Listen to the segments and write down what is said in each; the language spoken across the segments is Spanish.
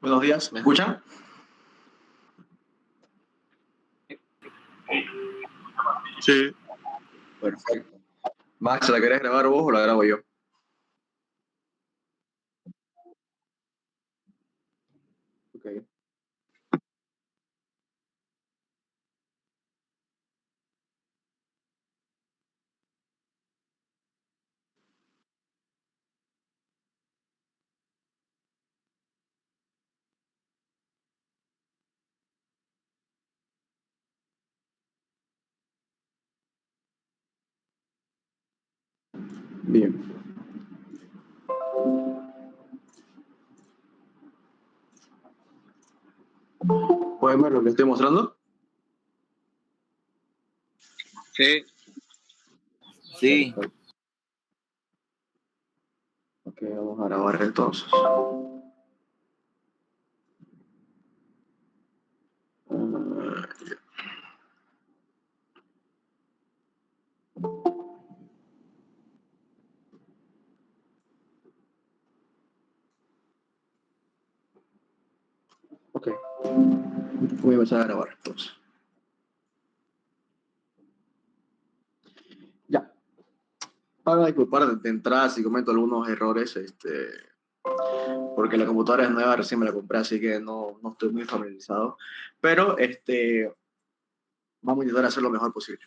Buenos días, ¿me escuchan? Sí. Perfecto. Max, ¿la querés grabar vos o la grabo yo? Ok. Bien. ¿Pueden ver lo que estoy mostrando? Sí. Sí. Ok, vamos a grabar entonces. Ok. Voy a empezar a grabar entonces. Ya. Para disculpar de entrada si comento algunos errores, porque la computadora es nueva, recién me la compré, así que no estoy muy familiarizado. Pero vamos a intentar hacer lo mejor posible.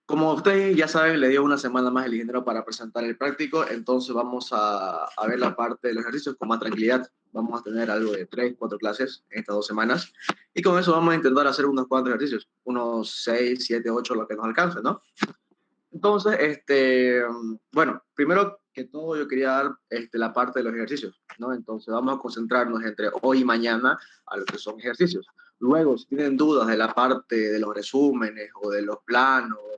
Como ustedes ya saben, le dio una semana más el ingeniero para presentar el práctico, entonces vamos a ver la parte de los ejercicios con más tranquilidad. Vamos a tener algo de 3, 4 clases en estas 2 semanas y con eso vamos a intentar hacer unos cuantos ejercicios, unos 6, 7, 8, lo que nos alcance, ¿no? Entonces, bueno, primero que todo yo quería dar la parte de los ejercicios, ¿no? Entonces vamos a concentrarnos entre hoy y mañana a lo que son ejercicios. Luego, si tienen dudas de la parte de los resúmenes o de los planos o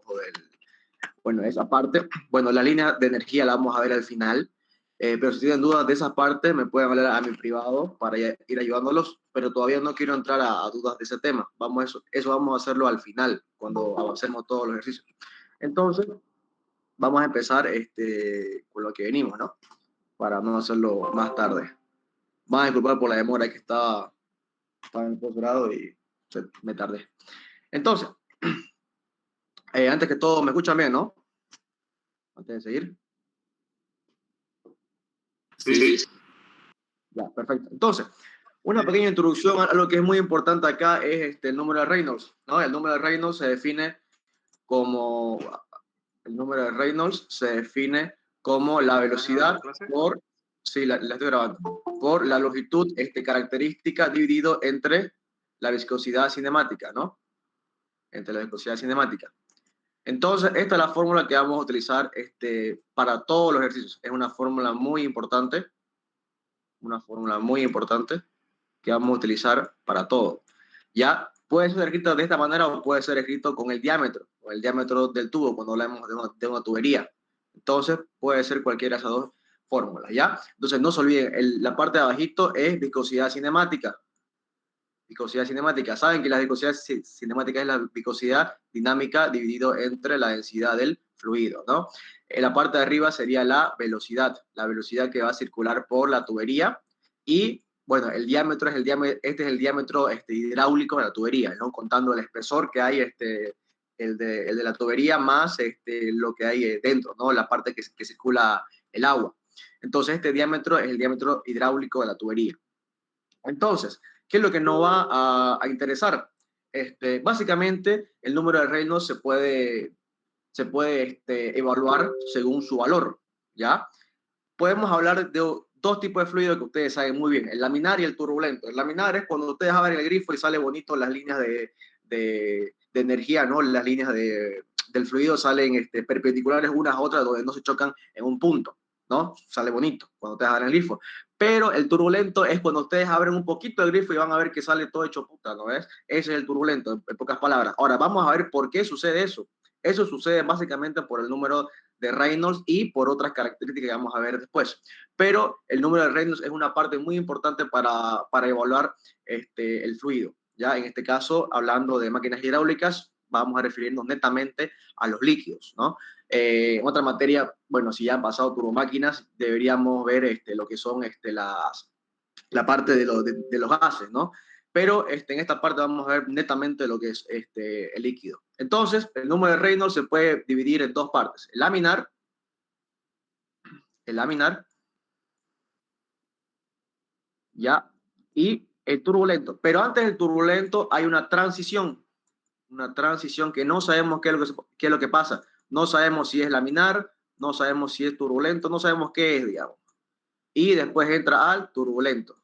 bueno, esa parte, bueno, la línea de energía la vamos a ver al final, pero si tienen dudas de esa parte me pueden hablar a mi privado para ir ayudándolos, pero todavía no quiero entrar a dudas de ese tema. Eso vamos a hacerlo al final, cuando avancemos todos los ejercicios. Entonces, vamos a empezar con lo que venimos, ¿no? Para no hacerlo más tarde. Van a disculpar por la demora que estaba en el posgrado y me tardé. Entonces, antes que todo, ¿me escuchan bien, no? Antes de seguir. Sí. Ya, perfecto. Entonces, una pequeña introducción a lo que es muy importante acá es el número de Reynolds, ¿no? El número de Reynolds se define como el número de Reynolds se define como la velocidad por, sí, la estoy grabando, por la longitud característica dividido entre la viscosidad cinemática, ¿no? Entre la viscosidad cinemática. Entonces, esta es la fórmula que vamos a utilizar para todos los ejercicios. Es una fórmula muy importante que vamos a utilizar para todo. Ya puede ser escrito de esta manera o puede ser escrito con el diámetro del tubo cuando hablamos de una tubería. Entonces puede ser cualquiera de esas dos fórmulas, ¿ya? Entonces no se olviden, la parte de abajito es viscosidad cinemática. Viscosidad cinemática. Saben que la viscosidad cinemática es la viscosidad dinámica dividido entre la densidad del fluido, ¿no? En la parte de arriba sería la velocidad que va a circular por la tubería y bueno, el diámetro es este es el diámetro hidráulico de la tubería, ¿no? Contando el espesor que hay, el de la tubería más lo que hay dentro, ¿no? La parte que circula el agua. Entonces, este diámetro es el diámetro hidráulico de la tubería. Entonces, ¿qué es lo que nos va a interesar? Básicamente, el número de Reynolds se puede evaluar según su valor, ¿ya? Podemos hablar de dos tipos de fluidos que ustedes saben muy bien, el laminar y el turbulento. El laminar es cuando ustedes abren el grifo y sale bonito las líneas de energía, ¿no? Las líneas del fluido salen perpendiculares unas a otras donde no se chocan en un punto, ¿no? Sale bonito cuando ustedes abren el grifo. Pero el turbulento es cuando ustedes abren un poquito el grifo y van a ver que sale todo hecho puta, ¿no ves? Ese es el turbulento, en pocas palabras. Ahora, vamos a ver por qué sucede eso. Eso sucede básicamente por el número de Reynolds y por otras características que vamos a ver después. Pero el número de Reynolds es una parte muy importante para evaluar el fluido. Ya en este caso, hablando de máquinas hidráulicas, vamos a referirnos netamente a los líquidos, ¿no? En otra materia, bueno, si ya han pasado turbomáquinas, deberíamos ver lo que son la parte de los gases, ¿no? pero en esta parte vamos a ver netamente lo que es el líquido. Entonces, el número de Reynolds se puede dividir en dos partes. El laminar, ya, y el turbulento. Pero antes del turbulento hay una transición que no sabemos qué es lo que pasa. No sabemos si es laminar, no sabemos si es turbulento, no sabemos qué es, digamos. Y después entra al turbulento.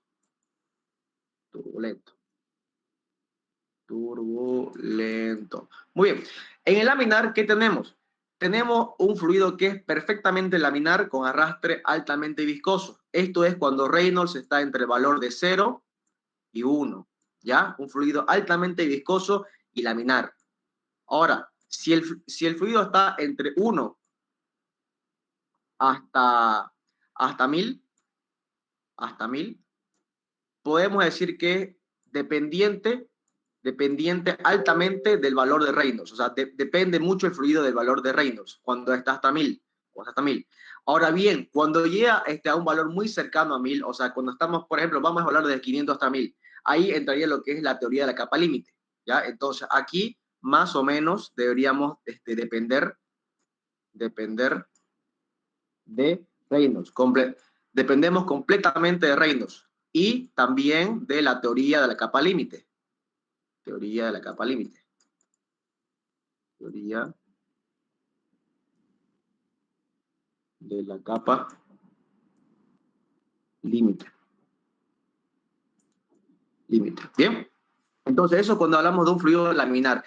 Muy bien. En el laminar, ¿qué tenemos? Tenemos un fluido que es perfectamente laminar con arrastre altamente viscoso. Esto es cuando Reynolds está entre el valor de 0 y 1. ¿Ya? Un fluido altamente viscoso y laminar. Ahora, si el fluido está entre 1 hasta 1000, podemos decir que es dependiente altamente del valor de Reynolds. O sea, depende mucho el fluido del valor de Reynolds cuando está hasta 1000. Ahora bien, cuando llega a un valor muy cercano a 1000, o sea, cuando estamos, por ejemplo, vamos a hablar de 500 hasta 1000, ahí entraría lo que es la teoría de la capa límite. ¿Ya? Entonces, aquí más o menos deberíamos depender de Reynolds. Dependemos completamente de Reynolds y también de la teoría de la capa límite. Teoría de la capa límite. Teoría de la capa límite. Bien. Entonces, eso cuando hablamos de un fluido laminar.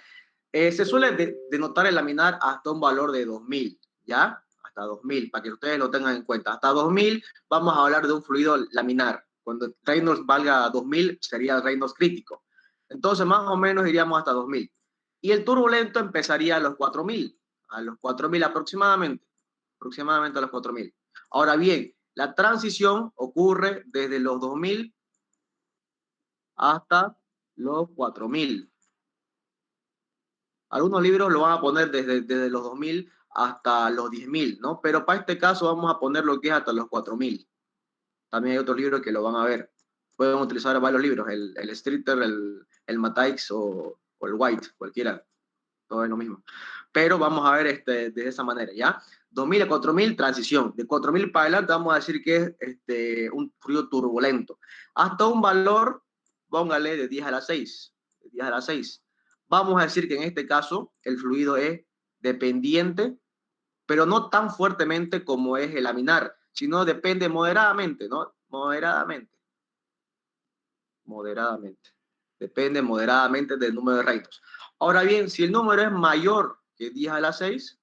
Se suele denotar el laminar hasta un valor de 2000, ¿ya? Hasta 2000, para que ustedes lo tengan en cuenta. Hasta 2000 vamos a hablar de un fluido laminar. Cuando Reynolds valga 2000 sería el Reynolds crítico. Entonces, más o menos iríamos hasta 2000. Y el turbulento empezaría a los 4000. A los 4000 aproximadamente a los 4000. Ahora bien, la transición ocurre desde los 2000 hasta los 4000. Algunos libros lo van a poner desde los 2000 hasta los 10.000, ¿no? Pero para este caso vamos a poner lo que es hasta los 4000. También hay otros libros que lo van a ver. Pueden utilizar varios libros, el Streeter, el Mateix o el White, cualquiera. Todo es lo mismo. Pero vamos a ver de esa manera, ¿ya? 2000 a 4000, transición. De 4000 para adelante vamos a decir que es un fluido turbulento. Hasta un valor, póngale de 10 a la 6. De 10 a la 6. Vamos a decir que en este caso el fluido es dependiente, pero no tan fuertemente como es el laminar, sino depende moderadamente, ¿no? Moderadamente. Depende moderadamente del número de Reynolds. Ahora bien, si el número es mayor que 10 a la 6,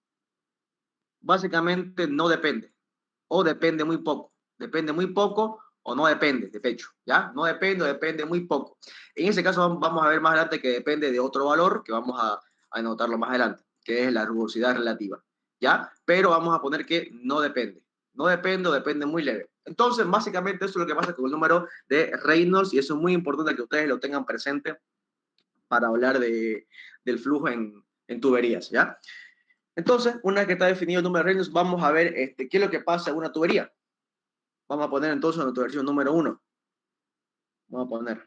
básicamente no depende, o depende muy poco. Depende muy poco o no depende, de pecho, ¿ya? No depende o depende muy poco. En ese caso vamos a ver más adelante que depende de otro valor, que vamos a anotarlo más adelante, que es la rugosidad relativa, ¿ya? Pero vamos a poner que no depende. No depende o depende muy leve. Entonces, básicamente eso es lo que pasa con el número de Reynolds y eso es muy importante que ustedes lo tengan presente para hablar del flujo en tuberías, ¿ya? Entonces, una vez que está definido el número de Reynolds, vamos a ver qué es lo que pasa en una tubería. Vamos a poner entonces nuestra versión número 1. Vamos a poner.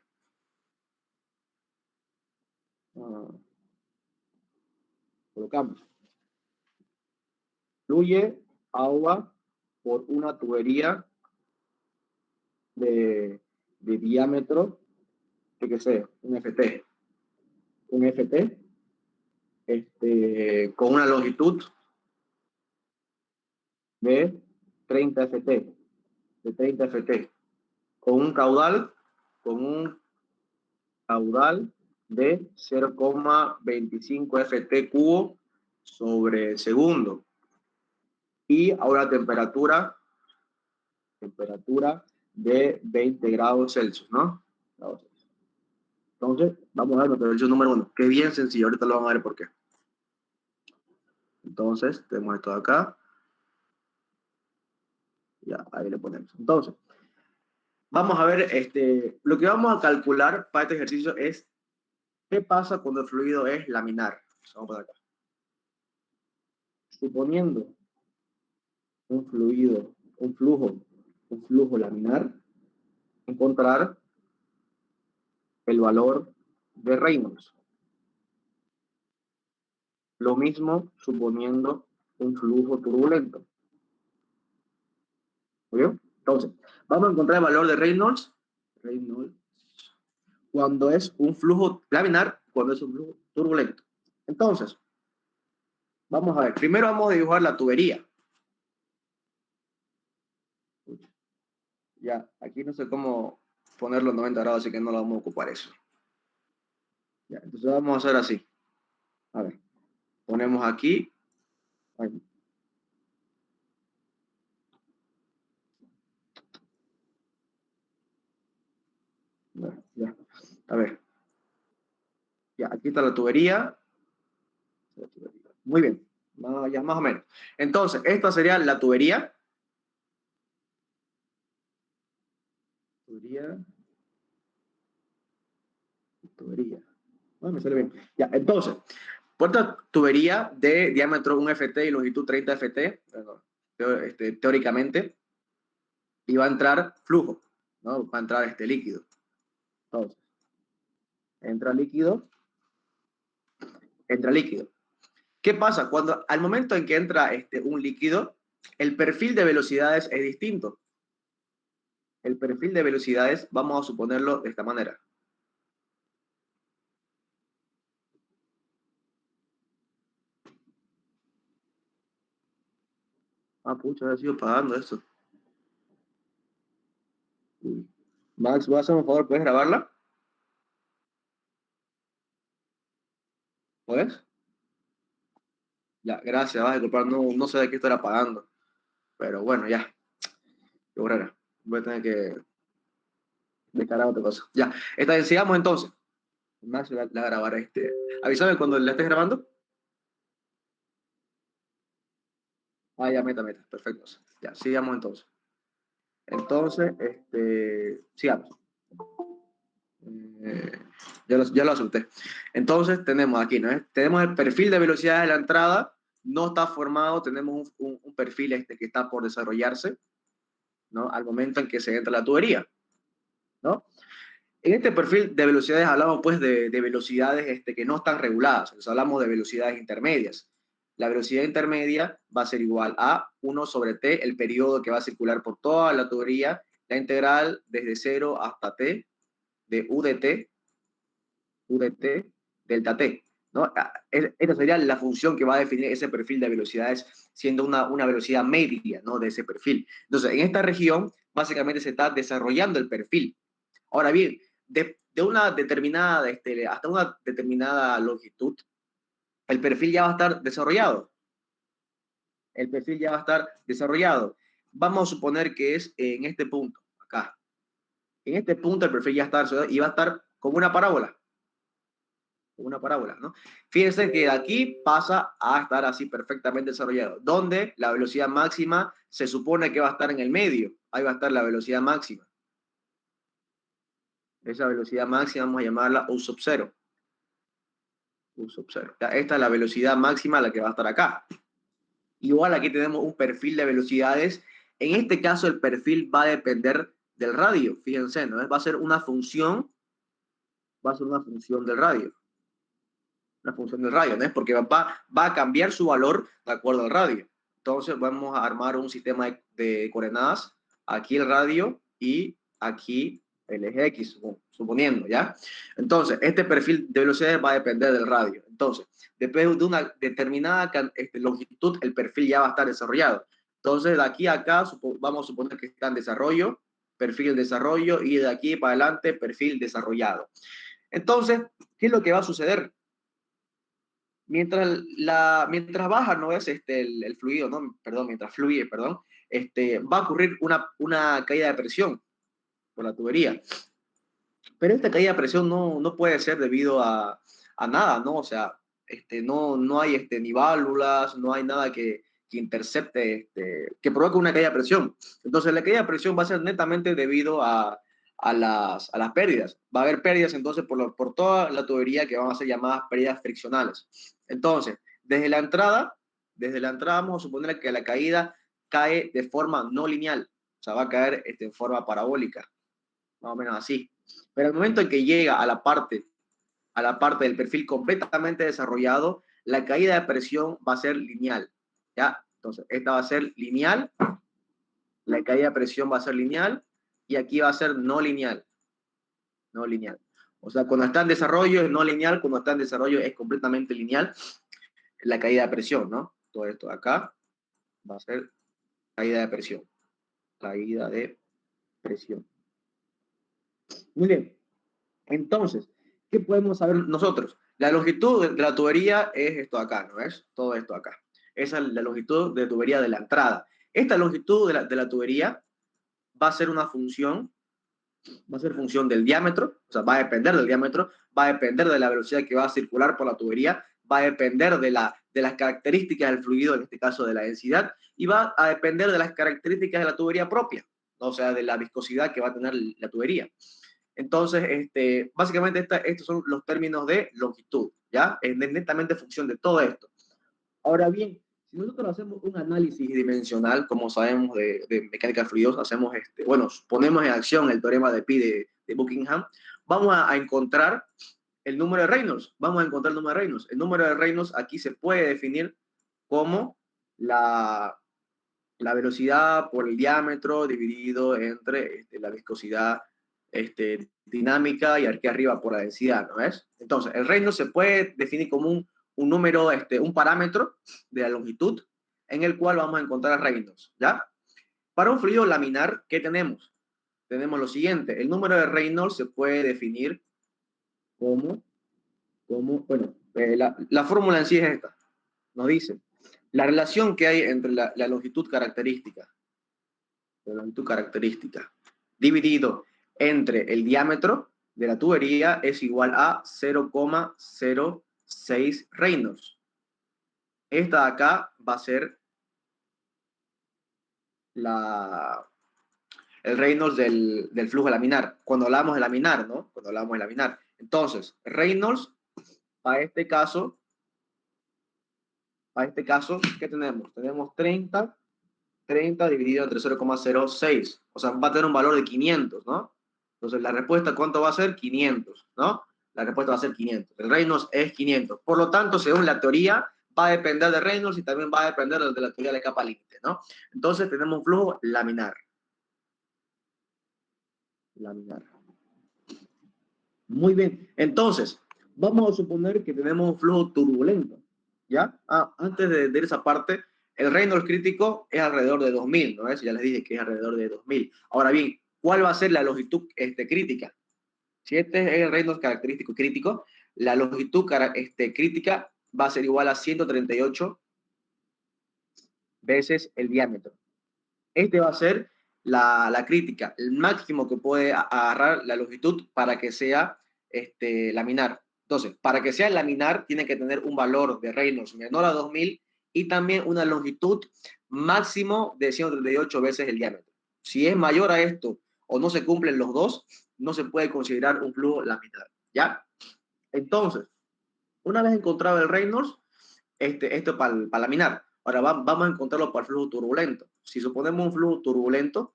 Colocamos. Fluye agua por una tubería de diámetro, que sea, un FT. Un FT con una longitud de 30 FT. De 30 FT. Con un caudal de 0,25 FT cubo sobre segundo. Y a una temperatura de 20 grados Celsius, ¿no? Entonces, vamos a ver nuestra versión número 1, que es bien sencillo. Ahorita lo van a ver por qué. Entonces, tenemos esto de acá. Ya, ahí le ponemos. Entonces, vamos a ver, lo que vamos a calcular para este ejercicio es qué pasa cuando el fluido es laminar. Vamos por acá. Suponiendo un flujo laminar, encontrar el valor de Reynolds. Lo mismo suponiendo un flujo turbulento. ¿Muy bien? Entonces, vamos a encontrar el valor de Reynolds cuando es un flujo laminar, cuando es un flujo turbulento. Entonces, vamos a ver. Primero vamos a dibujar la tubería. Ya, aquí no sé cómo ponerlo 90 grados, así que no lo vamos a ocupar eso. Ya, entonces vamos a hacer así. A ver, ponemos aquí. Ahí. Ya. A ver. Ya, aquí está la tubería. Muy bien. Ya más o menos. Entonces, esta sería la tubería. Tubería. Bueno, me sale bien. Ya, entonces, por esta tubería de diámetro 1 FT y longitud 30 FT, bueno, teóricamente, y va a entrar flujo, ¿no? Va a entrar este líquido. Entonces, entra líquido. ¿Qué pasa? Cuando al momento en que entra un líquido, el perfil de velocidades es distinto. El perfil de velocidades, vamos a suponerlo de esta manera. Ah, pucha, ha sido pagando esto. Max, ¿vas a hacer un favor? ¿Puedes grabarla? ¿Puedes? Ya, gracias, vas a disculpar, no sé de qué estará pagando. Pero bueno, ya. Qué borrera. Voy a tener que descargar otra cosa. Ya, sigamos entonces. Max la grabará. Avísame cuando la estés grabando. Ah, ya, meta. Perfecto. Ya, sigamos entonces. Entonces, sigamos. Ya lo asusté. Entonces, tenemos aquí, ¿no? Tenemos el perfil de velocidad de la entrada, no está formado, tenemos un perfil que está por desarrollarse, ¿no? Al momento en que se entra la tubería, ¿no? En este perfil de velocidades hablamos pues de velocidades que no están reguladas, entonces hablamos de velocidades intermedias. La velocidad intermedia va a ser igual a 1 sobre t, el periodo que va a circular por toda la tubería, la integral desde 0 hasta t de u de t, delta t, ¿no? Esta sería la función que va a definir ese perfil de velocidades, siendo una velocidad media, ¿no? De ese perfil. Entonces, en esta región, básicamente se está desarrollando el perfil. Ahora bien, de una determinada, hasta una determinada longitud, el perfil ya va a estar desarrollado. Vamos a suponer que es en este punto, acá. En este punto el perfil ya está desarrollado y va a estar como una parábola. ¿No? Fíjense que de aquí pasa a estar así perfectamente desarrollado, donde la velocidad máxima se supone que va a estar en el medio. Ahí va a estar la velocidad máxima. Esa velocidad máxima vamos a llamarla U sub 0. Esta es la velocidad máxima, la que va a estar acá. Igual aquí tenemos un perfil de velocidades. En este caso el perfil va a depender del radio. Fíjense, ¿no? Va a ser una función del radio. Una función del radio, ¿no? Es porque va a cambiar su valor de acuerdo al radio. Entonces vamos a armar un sistema de coordenadas. Aquí el radio y aquí el eje X, suponiendo, ¿ya? Entonces, este perfil de velocidades va a depender del radio. Entonces, después de una determinada longitud, el perfil ya va a estar desarrollado. Entonces, de aquí a acá, vamos a suponer que está en desarrollo, perfil desarrollo, y de aquí para adelante, perfil desarrollado. Entonces, ¿qué es lo que va a suceder? Mientras baja, ¿no es el fluido, ¿no? Perdón, mientras fluye, perdón, va a ocurrir una caída de presión por la tubería. Pero esta caída de presión no puede ser debido a nada, ¿no? O sea, no hay ni válvulas, no hay nada que intercepte, que provoque una caída de presión. Entonces, la caída de presión va a ser netamente debido a las pérdidas. Va a haber pérdidas entonces por toda la tubería que van a ser llamadas pérdidas friccionales. Entonces, desde la entrada vamos a suponer que la caída cae de forma no lineal, o sea, va a caer en forma parabólica, más o menos así. Pero al momento en que llega a la parte del perfil completamente desarrollado, la caída de presión va a ser lineal, ¿ya? Entonces, esta va a ser lineal, la caída de presión va a ser lineal, y aquí va a ser no lineal, no lineal. O sea, cuando está en desarrollo es no lineal, cuando está en desarrollo es completamente lineal la caída de presión, ¿no? Todo esto de acá va a ser caída de presión, caída de presión. Muy bien. Entonces, ¿qué podemos saber nosotros? La longitud de la tubería es esto acá, ¿no es? Todo esto acá. Esa es la longitud de tubería de la entrada. Esta longitud de la tubería va a ser una función, va a ser función del diámetro, o sea, va a depender del diámetro, va a depender de la velocidad que va a circular por la tubería, va a depender de las características del fluido, en este caso de la densidad, y va a depender de las características de la tubería propia, o sea, de la viscosidad que va a tener la tubería. Entonces, básicamente estos son los términos de longitud, ¿ya? Es netamente función de todo esto. Ahora bien, si nosotros hacemos un análisis dimensional, como sabemos de mecánica de fluidos, ponemos en acción el teorema de Pi de Buckingham, vamos a encontrar el número de Reynolds. Vamos a encontrar el número de Reynolds. El número de Reynolds aquí se puede definir como la velocidad por el diámetro dividido entre la viscosidad dinámica y aquí arriba por la densidad, ¿no es? Entonces, el Reynolds se puede definir como un número, un parámetro de la longitud en el cual vamos a encontrar Reynolds, ¿ya? Para un fluido laminar, ¿qué tenemos? Tenemos lo siguiente, el número de Reynolds se puede definir como la fórmula en sí es esta, nos dice, la relación que hay entre la longitud característica dividido entre el diámetro de la tubería es igual a 0,06 Reynolds. Esta de acá va a ser el Reynolds del flujo laminar. Cuando hablamos de laminar, ¿no? Cuando hablamos de laminar. Entonces, Reynolds, para este caso, ¿qué tenemos? Tenemos 30 dividido entre 0,06. O sea, va a tener un valor de 500, ¿no? Entonces, la respuesta, ¿cuánto va a ser? 500, ¿no? La respuesta va a ser 500. El Reynolds es 500. Por lo tanto, según la teoría, va a depender de Reynolds y también va a depender de la teoría de capa límite, ¿no? Entonces, tenemos un flujo laminar. Muy bien. Entonces, vamos a suponer que tenemos un flujo turbulento, ¿ya? Antes de esa parte, el Reynolds crítico es alrededor de 2000, ¿no es? Ya les dije que es alrededor de 2000. Ahora bien, ¿cuál va a ser la longitud crítica? Si este es el Reynolds característico crítico, la longitud crítica va a ser igual a 138 veces el diámetro. Este va a ser la crítica, el máximo que puede agarrar la longitud para que sea laminar. Entonces, para que sea laminar, tiene que tener un valor de Reynolds menor a 2000 y también una longitud máximo de 138 veces el diámetro. Si es mayor a esto o no se cumplen los dos, no se puede considerar un flujo laminar, ¿ya? Entonces, una vez encontrado el Reynolds, esto para laminar. Ahora vamos a encontrarlo para el flujo turbulento. Si suponemos un flujo turbulento,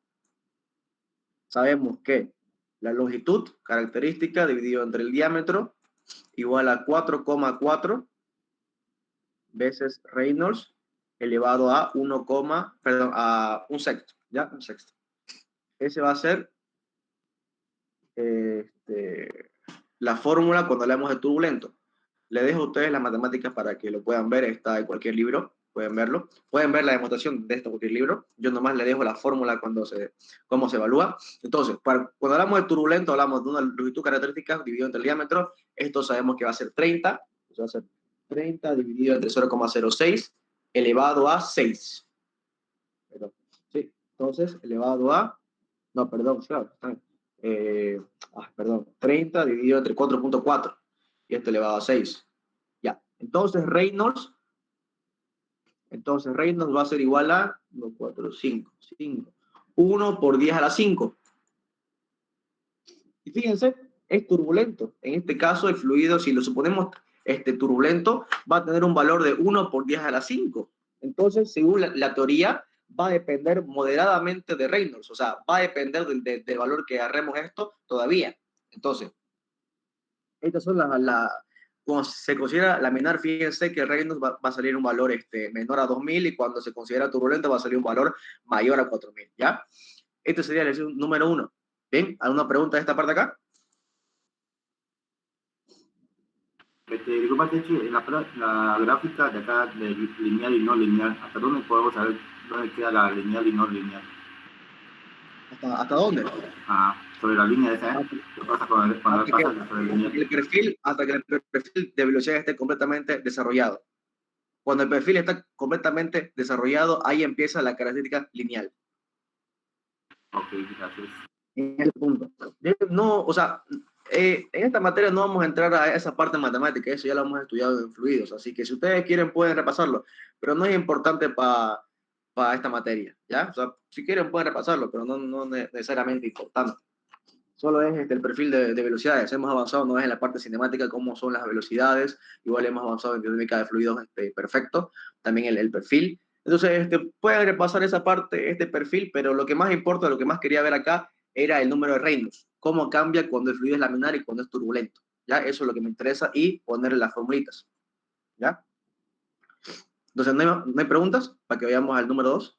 sabemos que la longitud característica dividido entre el diámetro igual a 4,4 veces Reynolds elevado a a un sexto, ¿ya? Un sexto. Ese va a ser la fórmula cuando hablamos de turbulento. Le dejo a ustedes las matemáticas para que lo puedan ver, está en cualquier libro, pueden verlo. Pueden ver la demostración de cualquier libro. Yo nomás le dejo la fórmula cómo se evalúa. Entonces, cuando hablamos de turbulento, hablamos de una longitud característica dividido entre el diámetro. Esto sabemos que va a ser 30. Eso va a ser 30 dividido entre 0,06 elevado a 6. Perdón. Sí, entonces, elevado a... No, perdón, claro. Perdón. 30 dividido entre 4,4. Y esto elevado a 6. Ya. Entonces Reynolds va a ser igual a 1, 4, 5. 1 por 10 a la 5. Y fíjense, es turbulento. En este caso, el fluido, si lo suponemos turbulento, va a tener un valor de 1 por 10 a la 5. Entonces, según la teoría, va a depender moderadamente de Reynolds. O sea, va a depender del valor que agarremos esto todavía. Entonces, estas son cuando se considera laminar, fíjense que el Reynolds va a salir un valor menor a 2000 y cuando se considera turbulento va a salir un valor mayor a 4000, ¿ya? Este sería el ejercicio número 1. ¿Bien? ¿Alguna pregunta de esta parte acá? Disculpa, Techi, en la gráfica de acá de lineal y no lineal, ¿hasta dónde podemos saber dónde queda la lineal y no lineal? ¿Hasta dónde? Sobre la línea esa, ¿eh? ¿Qué pasa cuando pasa sobre el lineal? Hasta que el perfil de velocidad esté completamente desarrollado. Cuando el perfil está completamente desarrollado, ahí empieza la característica lineal. Ok, gracias. En el punto. No, o sea, en esta materia no vamos a entrar a esa parte matemática, eso ya lo hemos estudiado en fluidos, así que si ustedes quieren pueden repasarlo, pero no es importante para esta materia, ¿ya? O sea, si quieren pueden repasarlo, pero no necesariamente importante. Solo es el perfil de velocidades. Hemos avanzado, no es en la parte cinemática, cómo son las velocidades, igual hemos avanzado en dinámica de fluidos perfecto, también el perfil. Entonces, pueden repasar esa parte, este perfil, pero lo que más importa, lo que más quería ver acá, era el número de Reynolds, cómo cambia cuando el fluido es laminar y cuando es turbulento, ¿ya? Eso es lo que me interesa y ponerle las formulitas, ¿ya? Entonces, ¿no hay preguntas? Para que vayamos al número 2.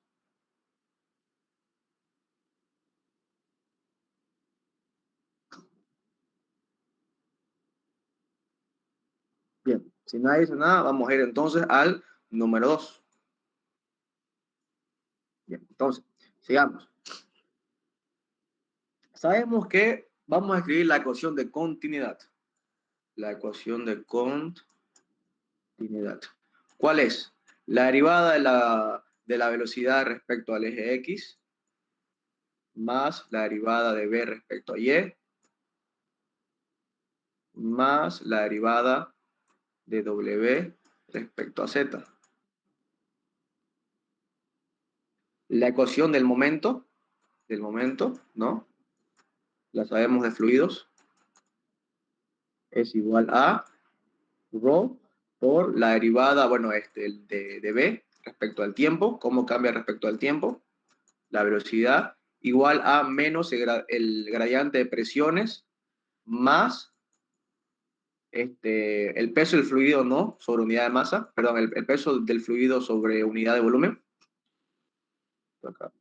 Bien, si nadie dice nada, vamos a ir entonces al número 2. Bien, entonces, sigamos. Sabemos que vamos a escribir la ecuación de continuidad. La ecuación de continuidad. ¿Cuál es? La derivada de la velocidad respecto al eje X más la derivada de B respecto a Y más la derivada de W respecto a Z. La ecuación del momento, ¿no? La sabemos de fluidos. Es igual a ρ por la derivada, bueno, de B respecto al tiempo. ¿Cómo cambia respecto al tiempo? La velocidad igual a menos el gradiente de presiones más el peso del fluido, ¿no? Sobre unidad de masa, perdón, el peso del fluido sobre unidad de volumen. Acá.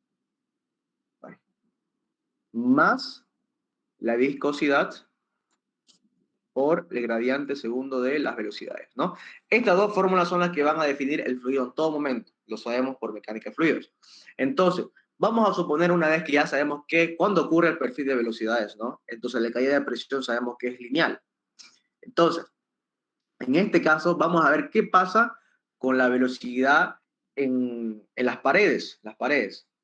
Más la viscosidad por el gradiente segundo de las velocidades, ¿no? Estas dos fórmulas son las que van a definir el fluido en todo momento, lo sabemos por mecánica de fluidos. Entonces, vamos a suponer una vez que ya sabemos que cuando ocurre el perfil de velocidades, ¿no? Entonces, la caída de presión sabemos que es lineal. Entonces, en este caso, vamos a ver qué pasa con la velocidad en las paredes,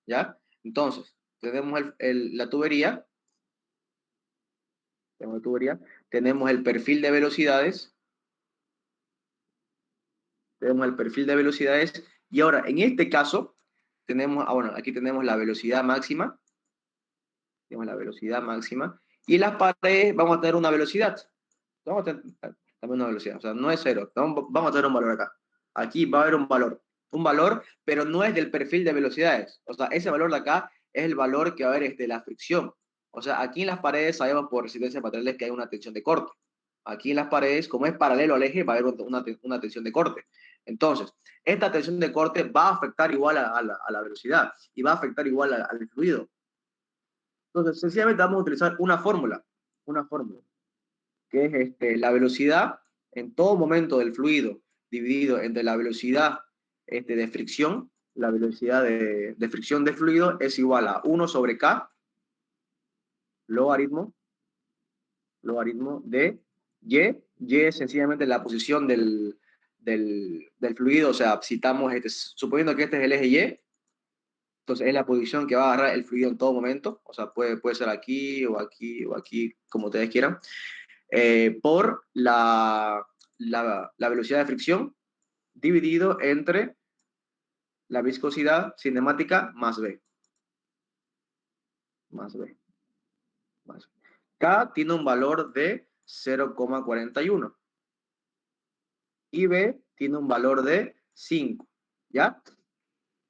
¿ya? Entonces, tenemos la tubería, tenemos el perfil de velocidades, y ahora, en este caso, bueno, aquí tenemos la velocidad máxima, y en las paredes vamos a tener una velocidad, vamos a tener también una velocidad, o sea, no es cero, vamos a tener un valor acá, aquí va a haber un valor, pero no es del perfil de velocidades, o sea, ese valor de acá es el valor que va a haber la fricción, o sea, aquí en las paredes sabemos por resistencias materiales que hay una tensión de corte, aquí en las paredes, como es paralelo al eje, va a haber una tensión de corte. Entonces, esta tensión de corte va a afectar igual a la velocidad y va a afectar igual al fluido. Entonces, sencillamente vamos a utilizar una fórmula, que es la velocidad en todo momento del fluido dividido entre la velocidad de fricción, la velocidad de fricción del fluido es igual a 1 sobre K, logaritmo de Y es sencillamente la posición del fluido, o sea, citamos, suponiendo que este es el eje Y, entonces es la posición que va a agarrar el fluido en todo momento, o sea, puede ser aquí o aquí o aquí, como ustedes quieran, por la velocidad de fricción dividido entre la viscosidad cinemática más B. K tiene un valor de 0,41 y B tiene un valor de 5, ¿ya?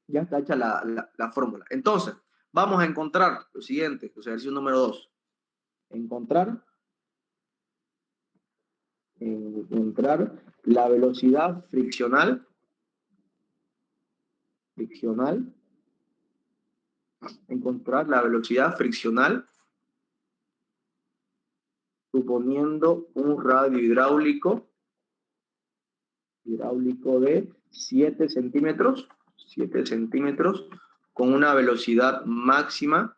Ya está hecha la fórmula. Entonces, vamos a encontrar lo siguiente, o sea, ejercicio número 2. Encontrar encontrar la velocidad friccional, encontrar la velocidad friccional suponiendo un radio hidráulico de 7 centímetros, con una velocidad máxima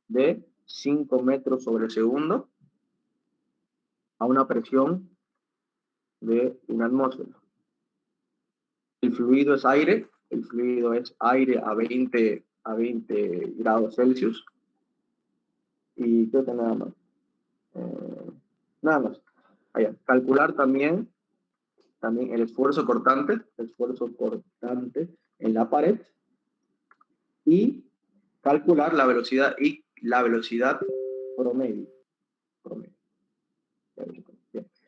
de 5 metros sobre segundo a una presión de una atmósfera. El fluido es aire a 20 grados Celsius. Y creo que nada más. Allá. Calcular también el esfuerzo cortante en la pared y calcular la velocidad promedio.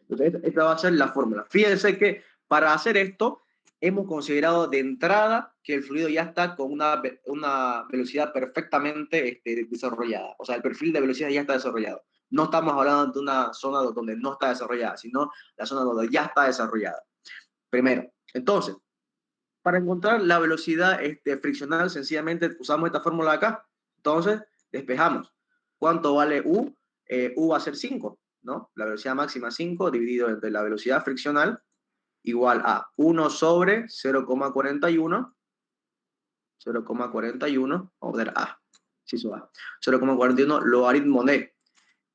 Entonces, esta va a ser la fórmula. Fíjense que para hacer esto hemos considerado de entrada que el fluido ya está con una velocidad perfectamente desarrollada. O sea, el perfil de velocidad ya está desarrollado. No estamos hablando de una zona donde no está desarrollada, sino la zona donde ya está desarrollada. Primero. Entonces, para encontrar la velocidad friccional, sencillamente usamos esta fórmula de acá. Entonces, despejamos. ¿Cuánto vale U? U va a ser 5, ¿no? La velocidad máxima 5 dividido entre la velocidad friccional igual a 1 sobre 0,41. Vamos a poner A. Sí, eso va. 0,41 logaritmo de.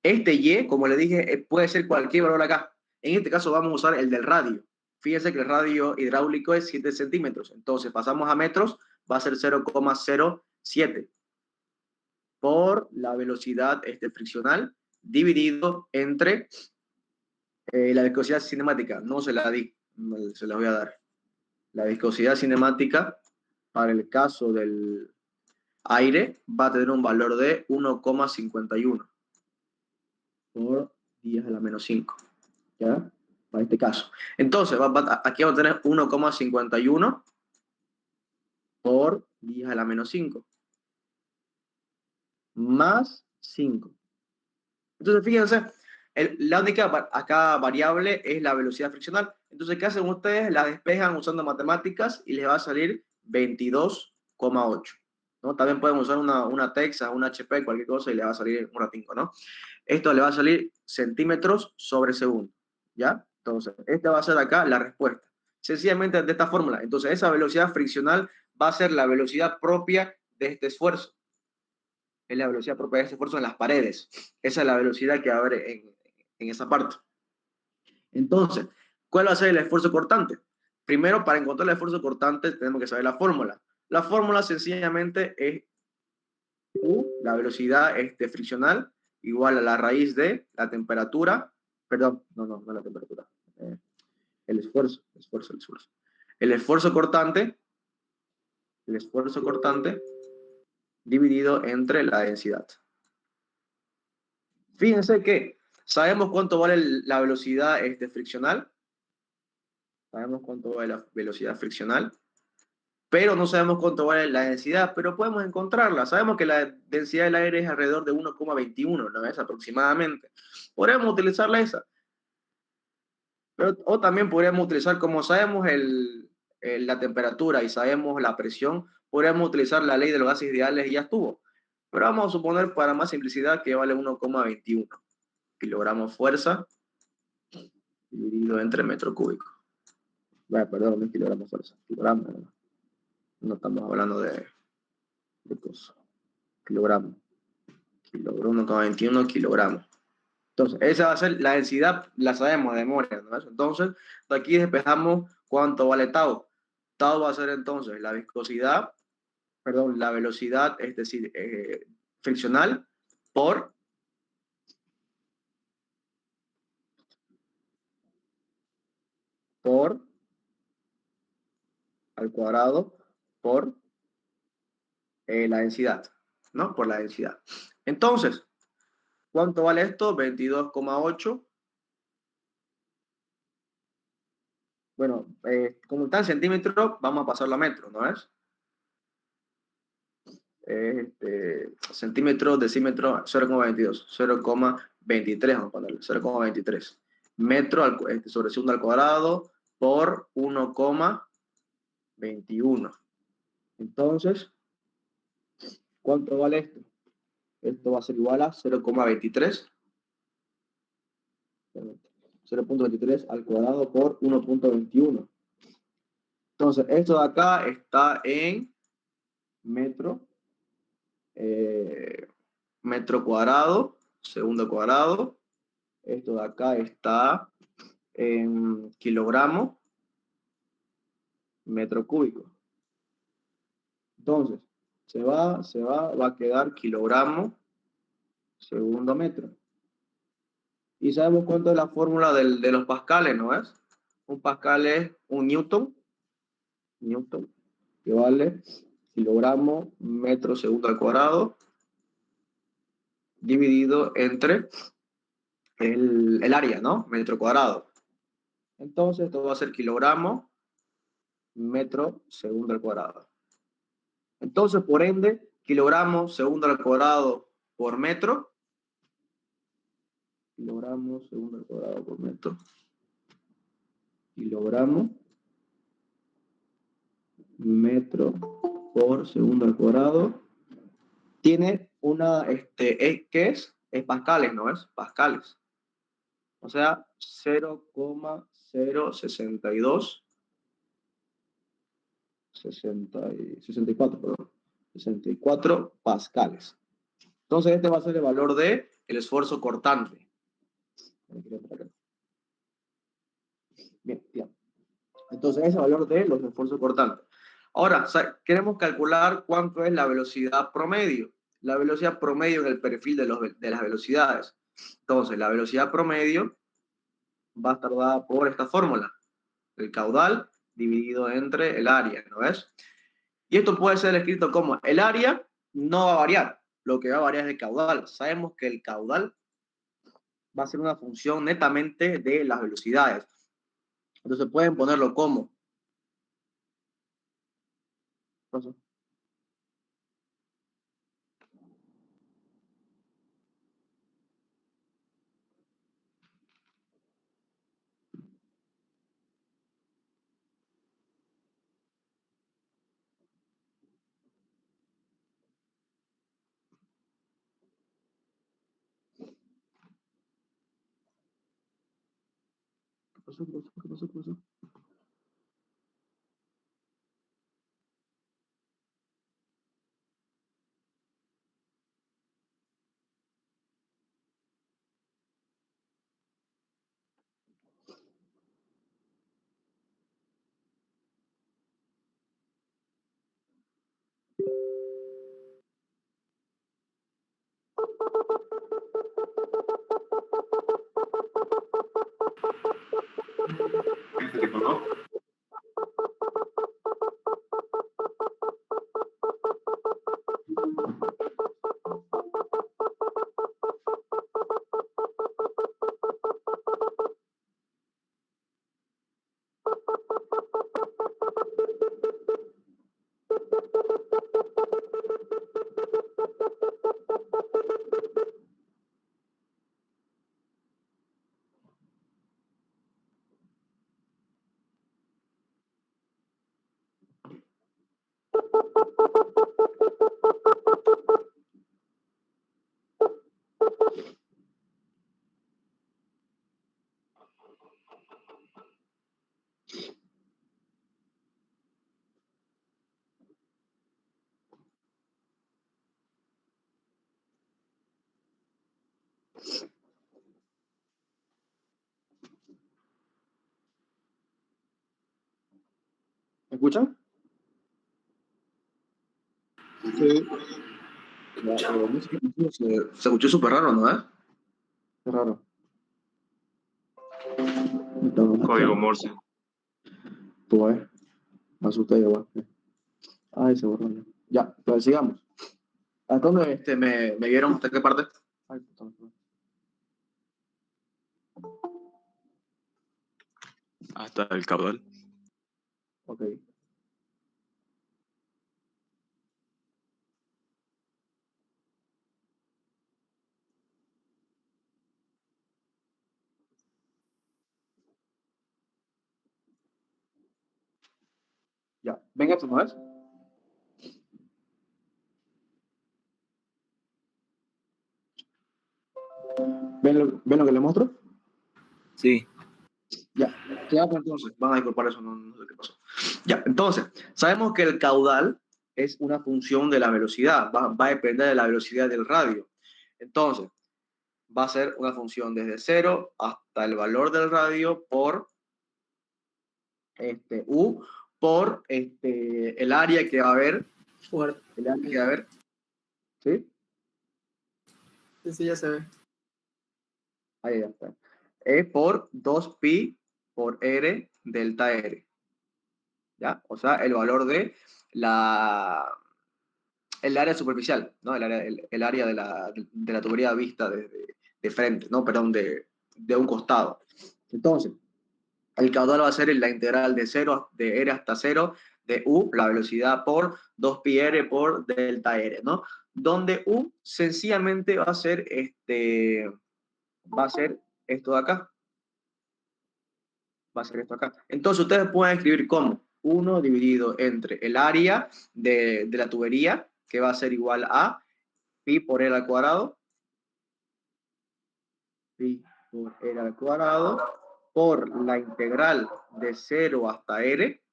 Este Y, como le dije, puede ser cualquier valor acá. En este caso vamos a usar el del radio. Fíjense que el radio hidráulico es 7 centímetros. Entonces pasamos a metros, va a ser 0,07 por la velocidad friccional dividido entre la viscosidad cinemática. No se la di, se la voy a dar. La viscosidad cinemática para el caso del aire va a tener un valor de 1,51 por 10 a la menos 5. ¿Ya? Para este caso. Entonces, aquí vamos a tener 1,51 por 10 a la menos 5. Más 5. Entonces, fíjense, la única acá variable es la velocidad friccional. Entonces, ¿qué hacen ustedes? La despejan usando matemáticas y les va a salir 22,8. ¿No? También pueden usar una Texas, una HP, cualquier cosa y le va a salir un ratingo, ¿no? Esto le va a salir centímetros sobre segundo, ¿ya? Entonces, esta va a ser acá la respuesta. Sencillamente de esta fórmula. Entonces, esa velocidad friccional va a ser la velocidad propia de este esfuerzo. Es la velocidad propia de este esfuerzo en las paredes. Esa es la velocidad que va a haber en esa parte. Entonces, ¿cuál va a ser el esfuerzo cortante? Primero, para encontrar el esfuerzo cortante, tenemos que saber la fórmula. La fórmula sencillamente es U, la velocidad friccional, igual a la raíz de la temperatura, perdón, no la temperatura, el esfuerzo. El esfuerzo cortante dividido entre la densidad. Fíjense que sabemos cuánto vale la velocidad friccional. Sabemos cuánto vale la velocidad friccional, pero no sabemos cuánto vale la densidad, pero podemos encontrarla. Sabemos que la densidad del aire es alrededor de 1,21, ¿no es? Aproximadamente. Podríamos utilizarla esa. O también podríamos utilizar, como sabemos la temperatura y sabemos la presión, podríamos utilizar la ley de los gases ideales y ya estuvo. Pero vamos a suponer, para más simplicidad, que vale 1,21 kilogramos fuerza dividido entre metro cúbico. Bueno, perdón, no es kilogramos fuerza, kilogramos. No estamos hablando de cosas. Kilogramos. 1,21 kilogramos. Entonces, esa va a ser la densidad, la sabemos de memoria, ¿no? Entonces, aquí despejamos cuánto vale tau. Tau va a ser entonces la viscosidad, perdón, la velocidad, es decir, friccional por al cuadrado por la densidad, ¿no? Por la densidad. Entonces, ¿cuánto vale esto? 22,8. Bueno, como está en centímetros, vamos a pasarlo a metros, ¿no es? Centímetros, decímetros, 0,22, 0,23, vamos a ponerle, 0,23. metro sobre segundo al cuadrado por 1,21. Entonces, ¿cuánto vale esto? Esto va a ser igual a 0,23. 0,23 al cuadrado por 1,21. Entonces, esto de acá está en metro, metro cuadrado, segundo cuadrado. Esto de acá está en kilogramo, metro cúbico. Entonces, va a quedar kilogramo, segundo metro. Y sabemos cuánto es la fórmula de los pascales, ¿no es? Un pascal es un newton, que vale kilogramo metro segundo al cuadrado, dividido entre el área, ¿no? Metro cuadrado. Entonces, esto va a ser kilogramo metro segundo al cuadrado. Entonces, por ende, kilogramo segundo al cuadrado por metro, kilogramo segundo al cuadrado por metro, kilogramo metro por segundo al cuadrado, tiene una, ¿qué es? Es pascales, ¿no es? Pascales. O sea, 0,062, 64, perdón, 64 pascales. Entonces, este va a ser el valor del esfuerzo cortante. Bien, bien. Entonces, ese es el valor de los esfuerzos cortantes. Ahora, queremos calcular cuánto es la velocidad promedio. La velocidad promedio en el perfil de las velocidades. Entonces, la velocidad promedio va a estar dada por esta fórmula. El caudal dividido entre el área, ¿no ves? Y esto puede ser escrito como el área no va a variar. Lo que va a variar es el caudal. Sabemos que el caudal va a ser una función netamente de las velocidades. Entonces pueden ponerlo como... ¿Pasó? ¿Qué pasó? ¿Qué pasó? ¿Qué pasó? ¿Qué pasó? ¿Se te colgó? ¿Me escuchan? Sí. Se escuchó súper raro, ¿no es? Qué raro. Código Morse. Pues, me asusté igual. Ay, se borró ya. Ya, pues sigamos. ¿Hasta dónde me vieron? ¿Hasta qué parte? Ay, puta, Hasta el caudal. ok. Ya, ven esto, ¿no es? ¿Ven lo que le muestro? Sí. Ya, quedamos entonces. Van a disculpar eso, no sé qué pasó. Ya, entonces, sabemos que el caudal es una función de la velocidad, va a depender de la velocidad del radio. Entonces, va a ser una función desde 0 hasta el valor del radio por U, por el área que va a haber. Fuerte. El área que va a haber. ¿Sí? Sí, ya se ve. Ahí ya está. E por 2pi por R delta R. ¿Ya? O sea, el valor de el área superficial, ¿no? El área de la tubería vista de frente, ¿no? Perdón, de un costado. Entonces, el caudal va a ser la integral de R hasta 0 de U, la velocidad por 2πr por delta R, ¿no? Donde U sencillamente va a ser esto de acá. Va a ser esto acá. Entonces ustedes pueden escribir como 1 dividido entre el área de la tubería, que va a ser igual a pi por r al cuadrado, pi por r al cuadrado, por la integral de 0 hasta r.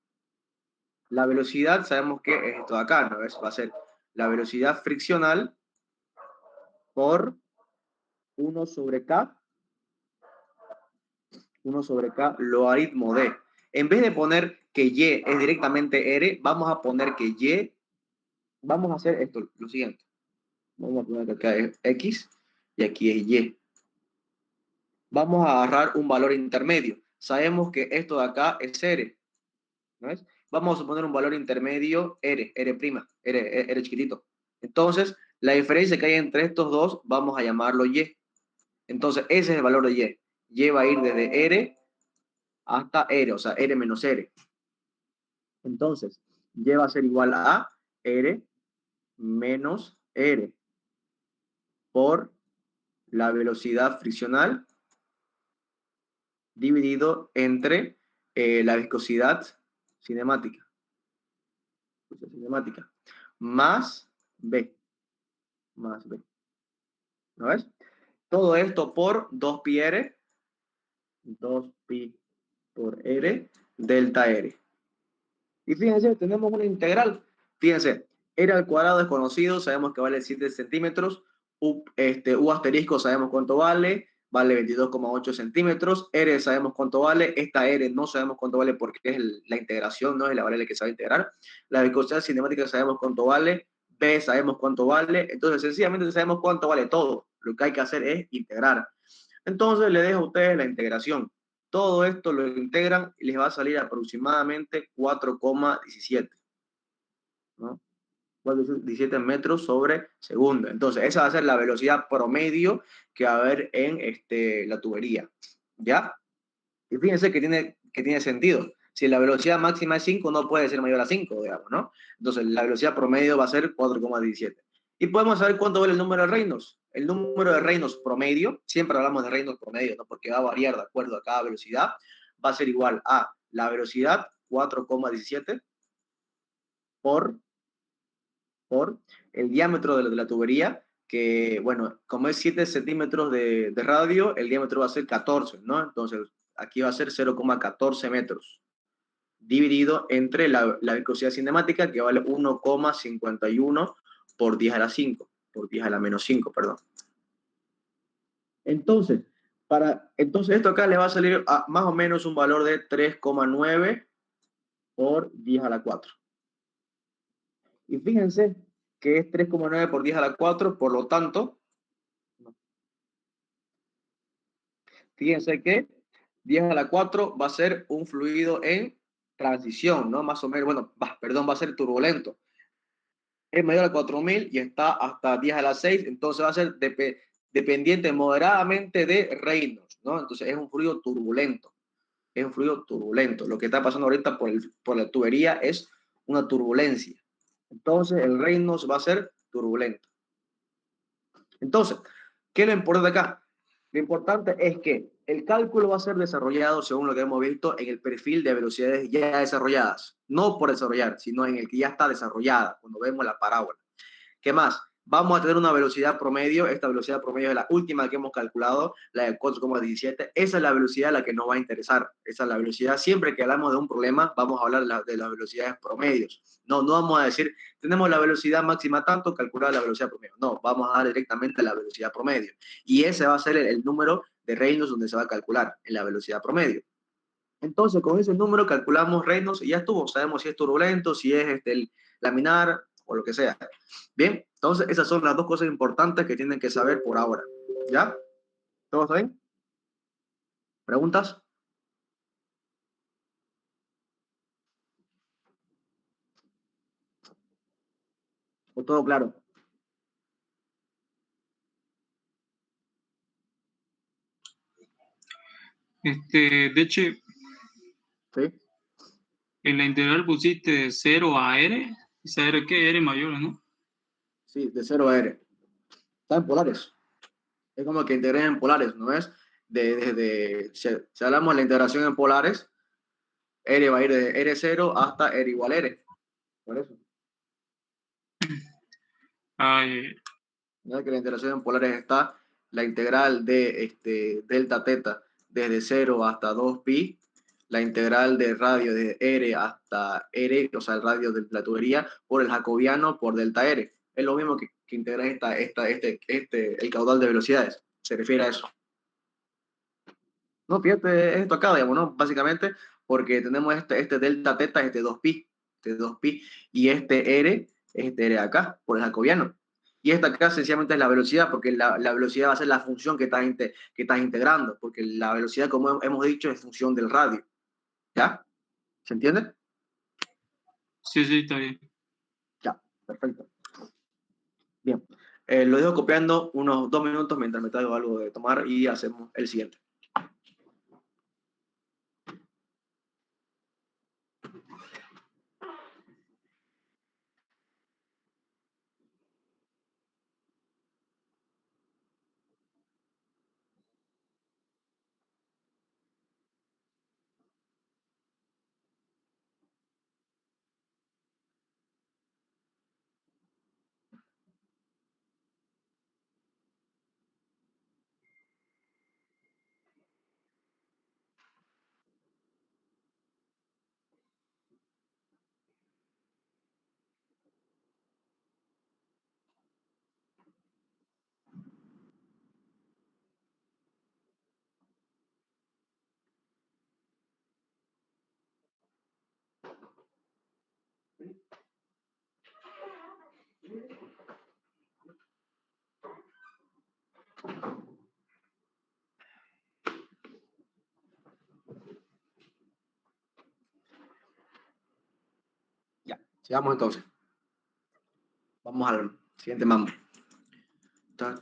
La velocidad sabemos que es esto de acá, ¿no? Va a ser la velocidad friccional por 1 sobre K, logaritmo de. En vez de poner que Y es directamente R, vamos a poner que Y, vamos a hacer esto, lo siguiente. Vamos a poner que acá es X y aquí es Y. Vamos a agarrar un valor intermedio. Sabemos que esto de acá es R, ¿no es? Vamos a poner un valor intermedio R, R chiquitito. Entonces, la diferencia que hay entre estos dos, vamos a llamarlo Y. Entonces, ese es el valor de Y. Y va a ir desde R hasta R, o sea, R menos R. Entonces, Y va a ser igual a R menos R por la velocidad friccional dividido entre la viscosidad cinemática. Más B. ¿No ves? Todo esto por 2πr, 2pi por r delta r. Y fíjense, tenemos una integral. Fíjense, r al cuadrado desconocido, sabemos que vale 7 centímetros. U asterisco sabemos cuánto vale 22,8 centímetros. R sabemos cuánto vale. Esta R no sabemos cuánto vale porque es la integración, no es la variable que se va a integrar. La viscosidad cinemática sabemos cuánto vale. B sabemos cuánto vale. Entonces, sencillamente sabemos cuánto vale todo. Lo que hay que hacer es integrar. Entonces, le dejo a ustedes la integración. Todo esto lo integran y les va a salir aproximadamente 4,17. ¿No? 4,17 metros sobre segundo. Entonces, esa va a ser la velocidad promedio que va a haber en la tubería. ¿Ya? Y fíjense que tiene sentido. Si la velocidad máxima es 5, no puede ser mayor a 5, digamos, ¿no? Entonces, la velocidad promedio va a ser 4,17. Y podemos saber cuánto vale el número de Reynolds. El número de Reynolds promedio, siempre hablamos de Reynolds promedio, ¿no? Porque va a variar de acuerdo a cada velocidad, va a ser igual a la velocidad 4,17 por el diámetro de la tubería, que, bueno, como es 7 centímetros de radio, el diámetro va a ser 14, ¿no? Entonces, aquí va a ser 0,14 metros, dividido entre la viscosidad cinemática, que vale 1,51 por 10 a la 5, por 10 a la menos 5, perdón. Entonces, esto acá le va a salir a más o menos un valor de 3,9 por 10 a la 4. Y fíjense que es 3,9 por 10 a la 4, por lo tanto, fíjense que 10 a la 4 va a ser un fluido en transición, ¿no? Más o menos, bueno, va a ser turbulento. Es mayor a 4000 y está hasta 10 a la 6, entonces va a ser dependiente moderadamente de Reynolds, ¿no? Entonces es un fluido turbulento. Es un fluido turbulento. Lo que está pasando ahorita por la tubería es una turbulencia. Entonces el Reynolds va a ser turbulento. Entonces, ¿qué es lo importante acá? Lo importante es que El cálculo va a ser desarrollado, según lo que hemos visto, en el perfil de velocidades ya desarrolladas. No por desarrollar, sino en el que ya está desarrollada, cuando vemos la parábola. ¿Qué más? Vamos a tener una velocidad promedio. Esta velocidad promedio es la última que hemos calculado, la de 4,17. Esa es la velocidad a la que nos va a interesar. Esa es la velocidad. Siempre que hablamos de un problema, vamos a hablar de las velocidades promedios. No vamos a decir, tenemos la velocidad máxima tanto, calcular la velocidad promedio. No, vamos a dar directamente la velocidad promedio. Y ese va a ser el número de Reynolds donde se va a calcular, en la velocidad promedio. Entonces, con ese número calculamos Reynolds y ya estuvo. Sabemos si es turbulento, si es el laminar o lo que sea. Bien, entonces esas son las dos cosas importantes que tienen que saber por ahora. ¿Ya? ¿Todo está bien? ¿Preguntas? ¿O todo claro? De hecho, ¿Sí? en la integral pusiste de 0 a R. ¿Esa R qué? R mayor, ¿no? Sí, de 0 a R. Está en polares. Es como que integré en polares, ¿no es? Si hablamos de la integración en polares, R va a ir de R0 hasta R igual R. Por eso. Ya que la integración en polares está la integral de delta teta desde 0 hasta 2pi, la integral de radio de R hasta R, o sea, el radio de la tubería, por el jacobiano por delta R. Es lo mismo que integrar el caudal de velocidades. Se refiere a eso. No, fíjate, es esto acá, digamos, ¿no? Básicamente, porque tenemos este delta teta, este 2pi, y este R acá, por el jacobiano. Y esta acá sencillamente es la velocidad, porque la velocidad va a ser la función que estás integrando, porque la velocidad, como hemos dicho, es función del radio. ¿Ya? ¿Se entiende? Sí, está bien. Ya, perfecto. Bien. Lo dejo copiando unos 2 minutos mientras me traigo algo de tomar y hacemos el siguiente. Ya, sigamos entonces. Vamos al siguiente mambo. Ya,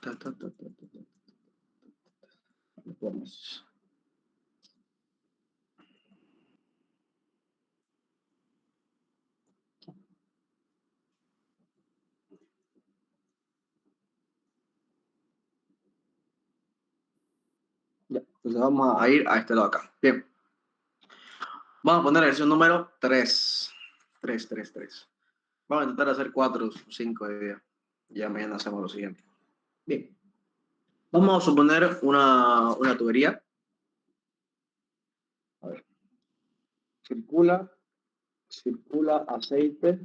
entonces vamos a ir a este lado acá. Bien. Vamos a poner la lección número 3. 3. Vamos a intentar hacer 4 o 5 de día. Ya mañana hacemos lo siguiente. Bien. Vamos a suponer una tubería. A ver. Circula aceite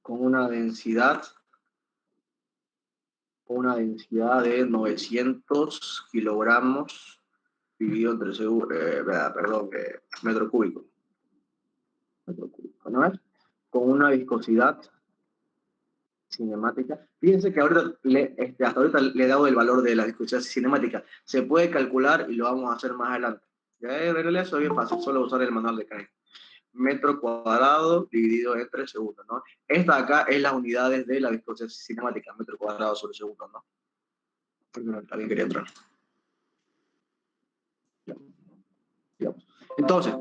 con una densidad de 900 kilogramos dividido entre metro cúbico. ¿No es? Con una viscosidad cinemática. Fíjense que ahorita hasta ahorita le he dado el valor de la viscosidad cinemática. Se puede calcular y lo vamos a hacer más adelante. Ya en realidad eso es bien fácil, solo usar el manual de Kane. Metro cuadrado dividido entre segundos, ¿no? Esta acá es las unidades de la viscosidad cinemática, metro cuadrado sobre segundo, ¿no? Porque alguien quería entrar. Entonces,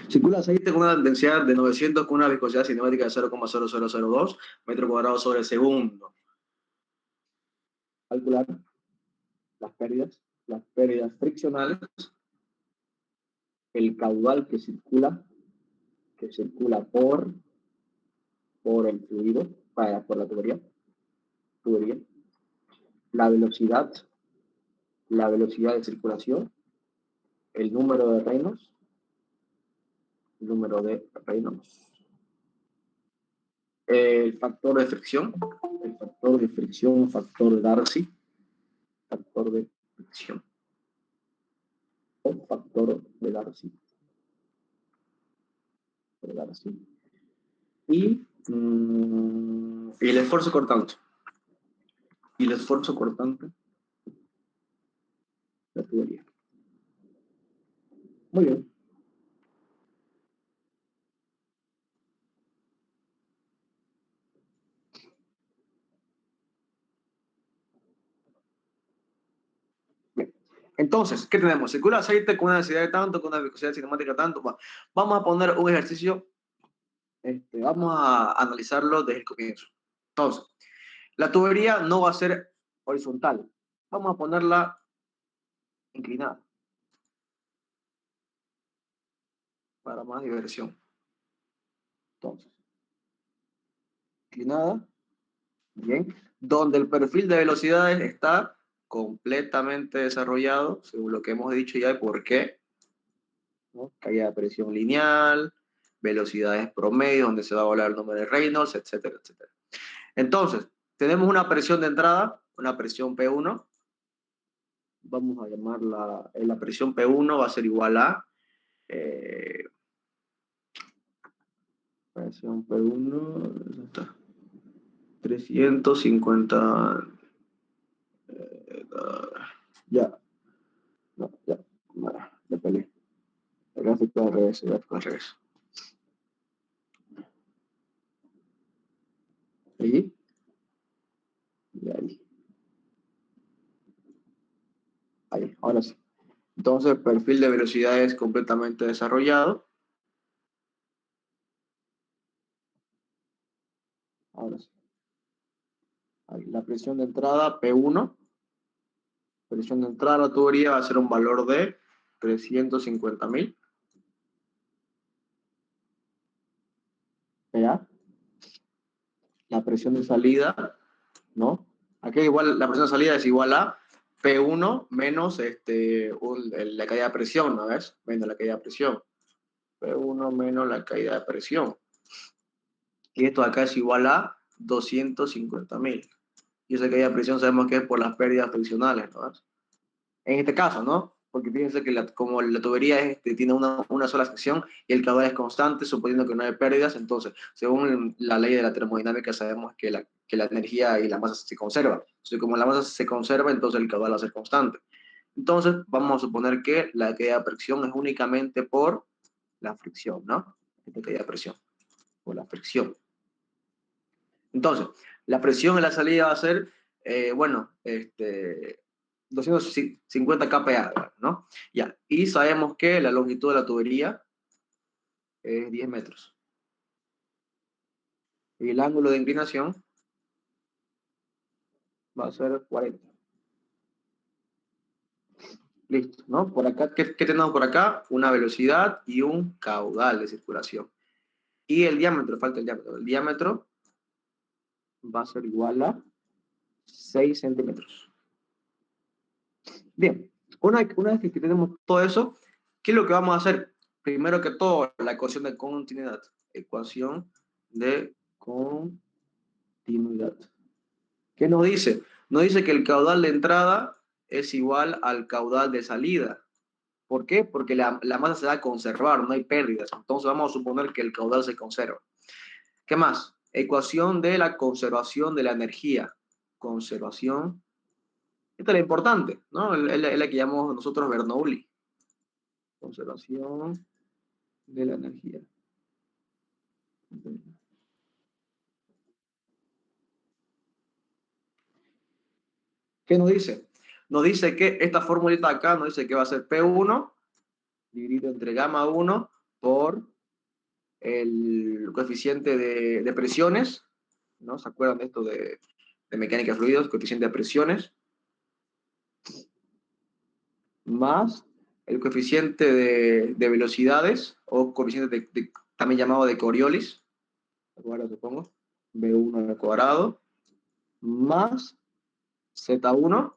circula aceite con una densidad de 900 con una viscosidad cinemática de 0,0002 metro cuadrado sobre segundo. Calcular las pérdidas. las pérdidas friccionales, el caudal que circula por el fluido, por la tubería, la velocidad de circulación, el número de Reynolds, el factor de fricción, factor de Darcy, y el esfuerzo cortante. La tubería. Muy bien. Entonces, ¿qué tenemos? Circula aceite con una densidad de tanto, con una viscosidad cinemática de tanto. Bueno, vamos a poner un ejercicio. Vamos a analizarlo desde el comienzo. Entonces, la tubería no va a ser horizontal. Vamos a ponerla inclinada. Para más diversión. Entonces, inclinada. Bien. Donde el perfil de velocidades está completamente desarrollado, según lo que hemos dicho ya de por qué. ¿No? Caída de presión lineal, velocidades promedio, donde se va a volar el número de Reynolds, etcétera, etcétera. Entonces, tenemos una presión de entrada, una presión P1. Vamos a llamarla, la presión P1 va a ser igual a presión P1, está 350, ya peleé. El gráfico al revés, Ahí. Y ahí. Ahí, ahora sí. Entonces, el perfil de velocidad es completamente desarrollado. Ahora sí. Ahí, la presión de entrada, P1. Presión de entrada a la tubería va a ser un valor de 350.000. ¿Ya? La presión de salida, ¿no? Aquí igual, la presión de salida es igual a P1 menos la caída de presión, ¿no ves? Menos la caída de presión. P1 menos la caída de presión. Y esto acá es igual a 250.000. Y esa caída de presión sabemos que es por las pérdidas friccionales, ¿no ves? En este caso, ¿no? Porque fíjense que como la tubería tiene una sola sección y el caudal es constante, suponiendo que no hay pérdidas, entonces, según la ley de la termodinámica, sabemos que la energía y la masa se conservan. Entonces, como la masa se conserva, entonces el caudal va a ser constante. Entonces, vamos a suponer que la caída de presión es únicamente por la fricción, ¿no? Esta caída de presión, por la fricción. Entonces, la presión en la salida va a ser, 250 kPa, ¿no? Ya, y sabemos que la longitud de la tubería es 10 metros. Y el ángulo de inclinación va a ser 40. Listo, ¿no? Por acá, ¿qué tenemos por acá? Una velocidad y un caudal de circulación. Y el diámetro, falta el diámetro. El diámetro va a ser igual a 6 centímetros. Bien, una vez que tenemos todo eso, ¿qué es lo que vamos a hacer? Primero que todo, la ecuación de continuidad. Ecuación de continuidad. ¿Qué nos dice? Nos dice que el caudal de entrada es igual al caudal de salida. ¿Por qué? Porque la masa se va a conservar, no hay pérdidas. Entonces vamos a suponer que el caudal se conserva. ¿Qué más? Ecuación de la conservación de la energía. Conservación. Esta es la importante, ¿no? Es la que llamamos nosotros Bernoulli. Conservación de la energía. ¿Qué nos dice? Nos dice que esta formulita acá nos dice que va a ser P1 dividido entre gamma 1 por el coeficiente de presiones, ¿no? ¿Se acuerdan de esto de mecánica de fluidos? Coeficiente de presiones. más el coeficiente de velocidades, o coeficiente también llamado de Coriolis, ¿de acuerdo? Supongo, B1 al cuadrado, más Z1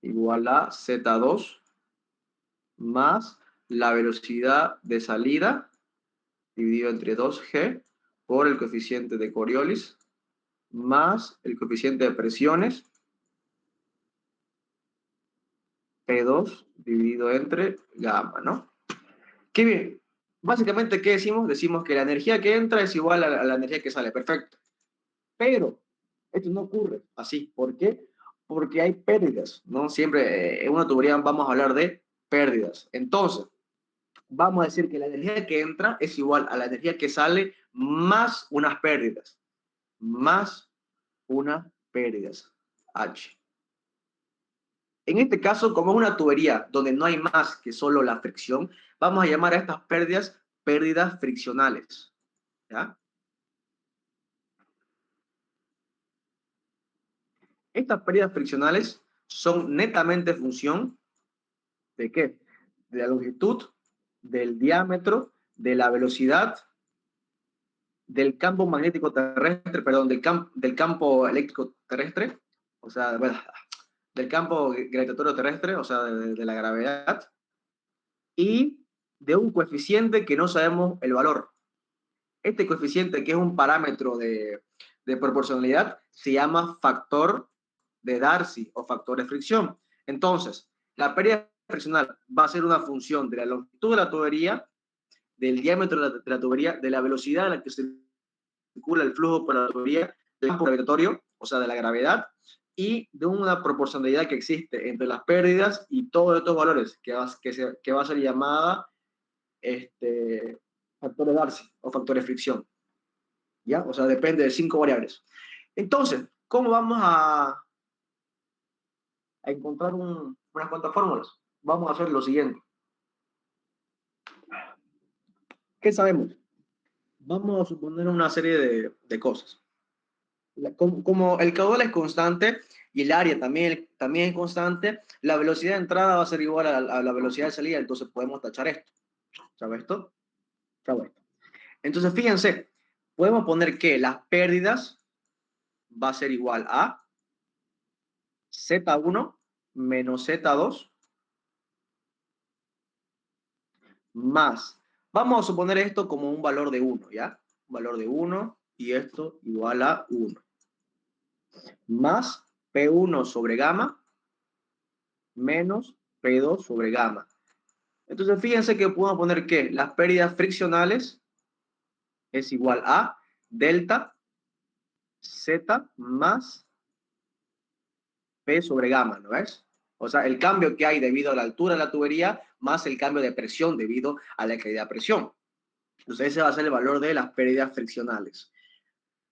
igual a Z2 más la velocidad de salida dividido entre 2G por el coeficiente de Coriolis más el coeficiente de presiones P2 dividido entre gamma, ¿no? Qué bien. Básicamente, ¿qué decimos? Decimos que la energía que entra es igual a la energía que sale. Perfecto. Pero esto no ocurre así. ¿Por qué? Porque hay pérdidas, ¿no? Siempre en una tubería vamos a hablar de pérdidas. Entonces, vamos a decir que la energía que entra es igual a la energía que sale más unas pérdidas. Más unas pérdidas. H. En este caso, como es una tubería donde no hay más que solo la fricción, vamos a llamar a estas pérdidas pérdidas friccionales. ¿Ya? Estas pérdidas friccionales son netamente función ¿de qué? De la longitud, del diámetro, de la velocidad, del campo magnético terrestre, perdón, del campo eléctrico terrestre, o sea, bueno, del campo gravitatorio terrestre, o sea, de la gravedad, y de un coeficiente que no sabemos el valor. Este coeficiente, que es un parámetro de proporcionalidad, se llama factor de Darcy o factor de fricción. Entonces, la pérdida friccional va a ser una función de la longitud de la tubería, del diámetro de la tubería, de la velocidad a la que circula el flujo por la tubería, del campo gravitatorio, o sea, de la gravedad, y de una proporcionalidad que existe entre las pérdidas y todos estos valores, que va a ser llamada factor de Darcy o factor de fricción. ¿Ya? O sea, depende de 5 variables. Entonces, ¿cómo vamos a encontrar unas cuantas fórmulas? Vamos a hacer lo siguiente. ¿Qué sabemos? Vamos a suponer una serie de cosas. Como el caudal es constante y el área también es constante, la velocidad de entrada va a ser igual a la velocidad de salida, entonces podemos tachar esto. ¿Sabes esto? ¿Sabes esto? Entonces, fíjense, podemos poner que las pérdidas va a ser igual a Z1 menos Z2 más. Vamos a suponer esto como un valor de 1, ¿ya? Un valor de 1 y esto igual a 1. Más P1 sobre gamma menos P2 sobre gamma. Entonces, fíjense que podemos poner que las pérdidas friccionales es igual a delta Z más P sobre gamma, ¿no ves? O sea, el cambio que hay debido a la altura de la tubería más el cambio de presión debido a la caída de presión. Entonces, ese va a ser el valor de las pérdidas friccionales.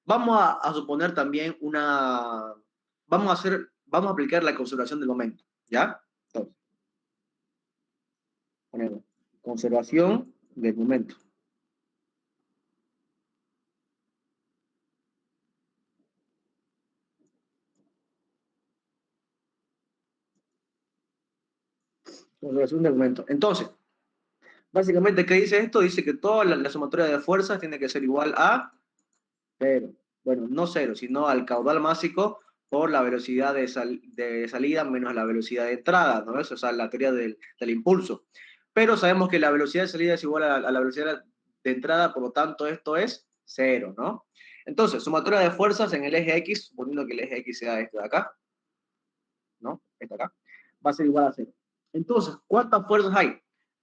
Vamos a suponer también vamos a aplicar la conservación del momento, ¿ya? Entonces, ponemos conservación del momento. Conservación del momento. Entonces, básicamente, ¿qué dice esto? Dice que toda la sumatoria de fuerzas tiene que ser igual a 0. Bueno, no 0, sino al caudal másico por la velocidad de salida menos la velocidad de entrada, ¿no es? O sea, la teoría del impulso. Pero sabemos que la velocidad de salida es igual a la velocidad de entrada, por lo tanto, esto es 0, ¿no? Entonces, sumatoria de fuerzas en el eje X, suponiendo que el eje X sea este de acá, ¿no? Este de acá, va a ser igual a 0. Entonces, ¿cuántas fuerzas hay?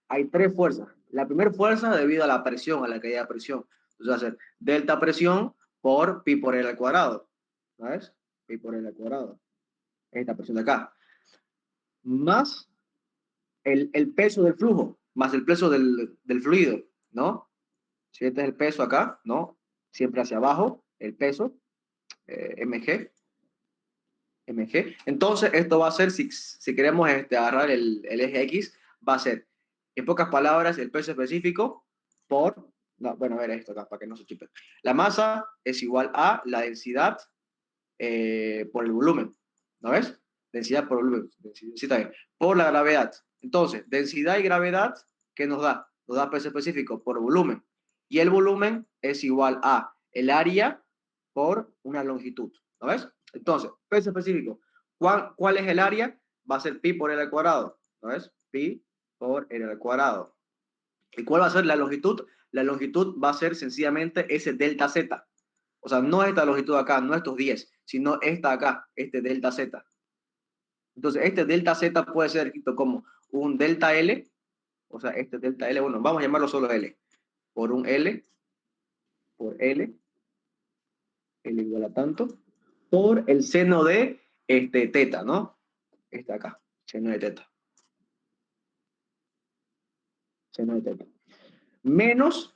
Hay 3 fuerzas. La primera fuerza debido a la presión, a la caída de presión. Entonces va a ser delta presión por pi por L al cuadrado. ¿Sabes? Pi por L al cuadrado. Esta presión de acá. Más el peso del flujo, más el peso del fluido, ¿no? Si este es el peso acá, ¿no? Siempre hacia abajo, el peso, mg. Entonces, esto va a ser, si queremos agarrar el eje X, va a ser, en pocas palabras, el peso específico por, no, bueno, a ver esto acá, para que no se chipe. La masa es igual a la densidad por el volumen, ¿no ves? densidad por volumen, densidad, sí, está bien, por la gravedad. Entonces, densidad y gravedad, ¿qué nos da? Nos da peso específico por volumen. Y el volumen es igual a el área por una longitud, ¿no ves? Entonces, peso específico, ¿cuál es el área? Va a ser pi por L al cuadrado, ¿no ves? Pi por L al cuadrado. ¿Y cuál va a ser la longitud? La longitud va a ser sencillamente ese delta Z. O sea, no esta longitud acá, no estos 10, sino esta acá, este delta Z. Entonces, este delta Z puede ser escrito como un delta L, o sea, este delta L, bueno, vamos a llamarlo solo L, por un L, por L igual a tanto, por el seno de teta, ¿no? Este acá, seno de teta. Seno de teta. Menos,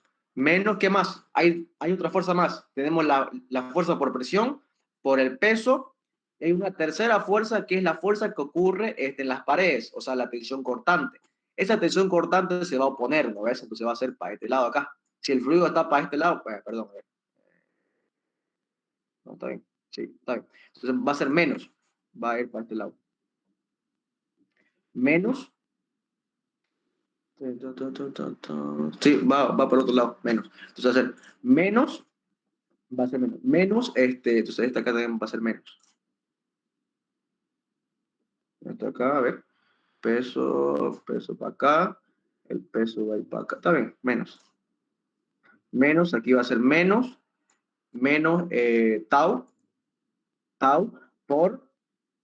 ¿qué más? Hay otra fuerza más. Tenemos la fuerza por presión, por el peso. Hay una tercera fuerza que es la fuerza que ocurre en las paredes, o sea, la tensión cortante. Esa tensión cortante se va a oponer, ¿no ves? Entonces va a ser para este lado acá. Si el fluido está para este lado, pues, perdón, a ver. No, está bien. Sí, está bien. Entonces va a ser menos. Va a ir para este lado. Menos. Sí, va por otro lado, menos. Entonces va a ser menos, va a ser menos. Menos, entonces esta acá también va a ser menos. Esta acá, a ver. Peso para acá. El peso va a ir para acá. Está bien, menos. Menos, aquí va a ser menos tau por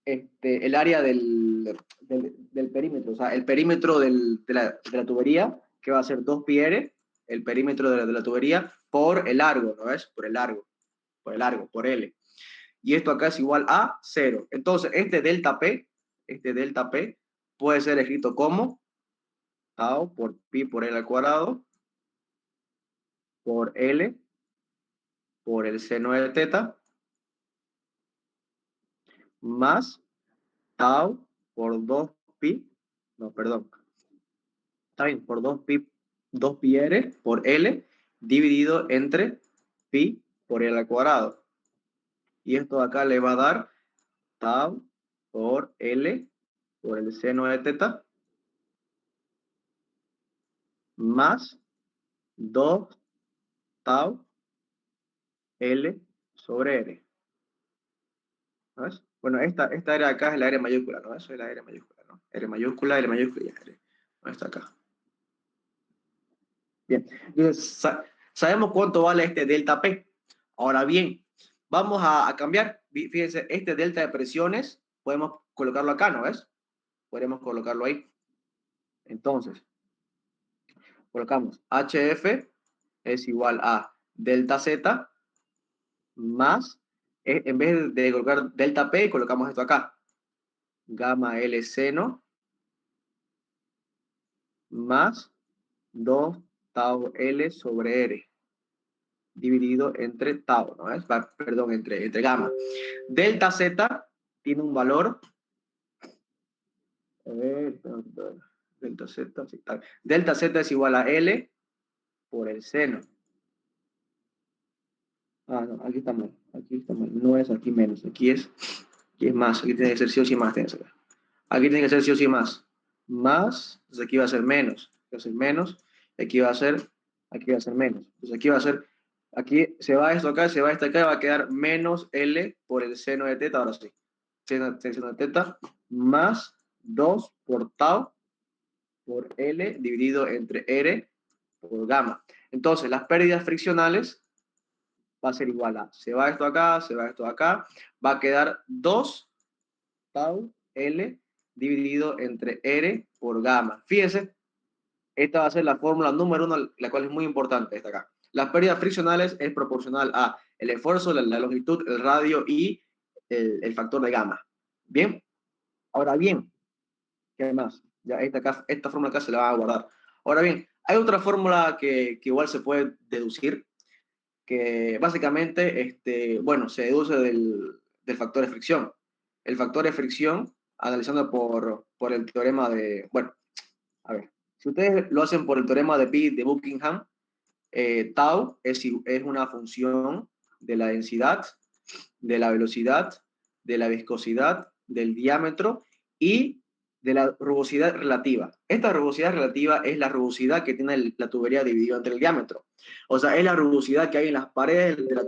el área del perímetro, o sea, el perímetro de la tubería, que va a ser 2πr, el perímetro de la tubería, por el largo, ¿no ves? Por el largo, por L. Y esto acá es igual a 0. Entonces, este delta P puede ser escrito como tau por pi por L al cuadrado, por L, por el seno de teta, más tau por 2pi, no, perdón, está bien, por 2πr por L dividido entre pi por L al cuadrado. Y esto acá le va a dar tau por L por el seno de teta más 2 tau L sobre R. ¿Ves? Bueno, esta área acá es la área mayúscula, ¿no? Eso es la área mayúscula, ¿no? R mayúscula y R. ¿No? Está acá. Bien, entonces sabemos cuánto vale este delta P. Ahora bien, vamos a cambiar. Fíjense, este delta de presiones podemos colocarlo acá, ¿no ves? Podemos colocarlo ahí. Entonces, colocamos HF es igual a delta Z más, en vez de colocar delta P, colocamos esto acá. Gamma L seno más 2 tau L sobre R dividido entre tau, ¿no es? Perdón, entre gamma. Delta Z tiene un valor, a ver, delta Z, sí, delta Z es igual a L por el seno. Ah, no, aquí está mal, no es aquí menos, aquí es más, aquí tiene que ser sí o sí más, aquí tiene que ser sí o sí más, entonces aquí va a ser menos, aquí va a ser menos, entonces aquí va a ser, aquí se va esto acá, se va esto acá, va a quedar menos L por el seno de teta, ahora sí, seno de teta, más 2 por tau por L dividido entre R por gamma. Entonces, las pérdidas friccionales va a ser igual a, se va esto acá, va a quedar 2 tau L dividido entre R por gamma. Fíjense, esta va a ser la fórmula número 1, la cual es muy importante, esta acá. Las pérdidas friccionales es proporcional a el esfuerzo, la longitud, el radio y el factor de gamma. Bien, ahora bien, ¿qué más? Ya esta fórmula acá se la va a guardar. Ahora bien, hay otra fórmula que igual se puede deducir, que básicamente, bueno, se deduce del factor de fricción. El factor de fricción, analizando por el teorema de, bueno, a ver, si ustedes lo hacen por el teorema de Pi de Buckingham, tau es una función de la densidad, de la velocidad, de la viscosidad del diámetro y de la rugosidad relativa. Esta rugosidad relativa es la rugosidad que tiene la tubería dividida entre el diámetro. O sea, es la rugosidad que hay en las paredes de la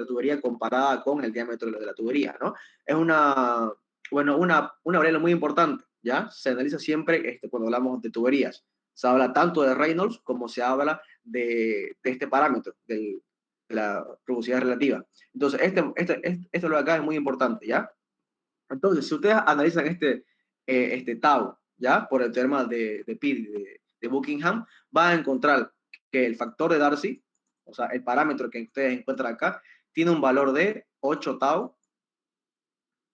tubería comparada con el diámetro de la tubería, ¿no? Es una variable muy importante, ¿ya? Se analiza siempre cuando hablamos de tuberías. Se habla tanto de Reynolds como se habla de este parámetro, de la rugosidad relativa. Entonces, esto lo de acá es muy importante, ¿ya? Entonces, si ustedes analizan este tau, ¿ya? Por el teorema de Peale, de Buckingham, van a encontrar que el factor de Darcy, o sea, el parámetro que ustedes encuentran acá, tiene un valor de 8 tau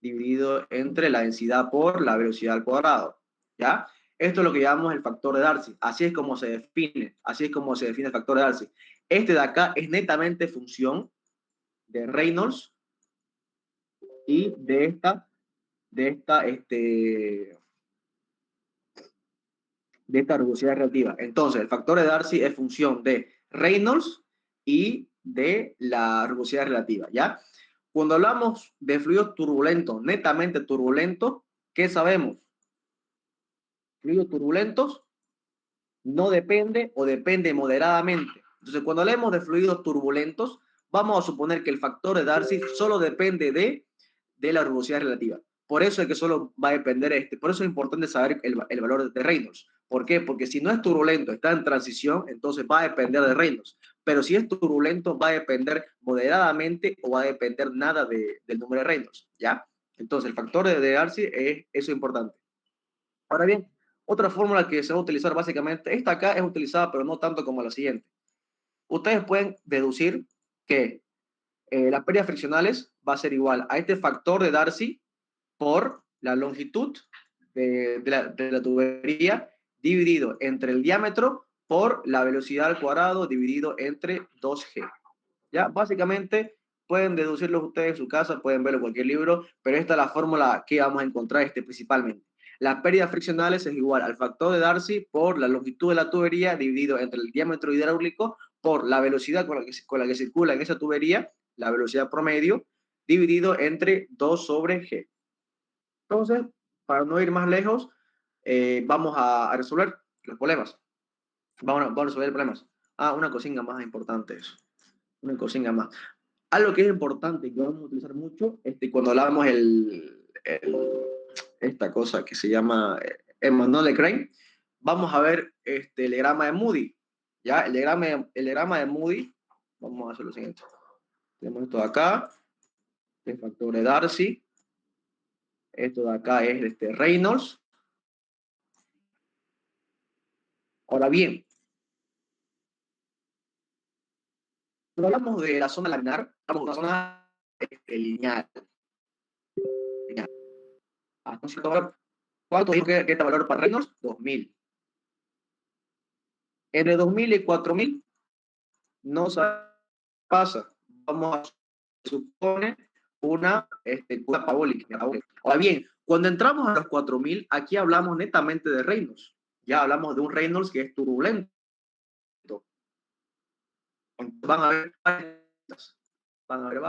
dividido entre la densidad por la velocidad al cuadrado, ¿ya? Esto es lo que llamamos el factor de Darcy. Así es como se define el factor de Darcy. Este de acá es netamente función de Reynolds y de esta rugosidad relativa. Entonces, el factor de Darcy es función de Reynolds y de la rugosidad relativa, ¿ya? Cuando hablamos de fluidos turbulentos, netamente turbulentos, ¿qué sabemos? Fluidos turbulentos no depende o depende moderadamente. Entonces, cuando hablemos de fluidos turbulentos, vamos a suponer que el factor de Darcy solo depende de la rugosidad relativa. Por eso es que solo va a depender por eso es importante saber el valor de Reynolds. ¿Por qué? Porque si no es turbulento, está en transición, entonces va a depender de Reynolds. Pero si es turbulento, va a depender moderadamente o va a depender nada del número de Reynolds, ¿ya? Entonces, el factor de Darcy eso es importante. Ahora bien, otra fórmula que se va a utilizar básicamente, esta acá es utilizada, pero no tanto como la siguiente. Ustedes pueden deducir que las pérdidas friccionales va a ser igual a este factor de Darcy por la longitud de la tubería dividido entre el diámetro por la velocidad al cuadrado dividido entre 2G. ¿Ya? Básicamente pueden deducirlo ustedes en su casa, pueden verlo en cualquier libro, pero esta es la fórmula que vamos a encontrar principalmente. Las pérdidas friccionales es igual al factor de Darcy por la longitud de la tubería dividido entre el diámetro hidráulico por la velocidad con la que circula en esa tubería, la velocidad promedio, dividido entre 2 sobre G. Entonces, para no ir más lejos, vamos a resolver los problemas. Vamos a resolver problemas. Una cosita más importante eso. Una cosita más. Algo que es importante que vamos a utilizar mucho cuando hablamos esta cosa que se llama Emmanuel Lecrae, vamos a ver el diagrama de Moody. ¿Ya? El diagrama de Moody, vamos a hacer lo siguiente. Tenemos esto de acá, el factor de Darcy. Esto de acá es Reynolds. Ahora bien, cuando hablamos de la zona laminar, hablamos de una zona lineal. ¿Cuánto dijo que este valor para Reynolds? 2000. Entre 2000 y 4000 no pasa. Vamos a suponer una parabólica. Ahora bien, cuando entramos a los 4000, aquí hablamos netamente de Reynolds. Ya hablamos de un Reynolds que es turbulento. Van a haber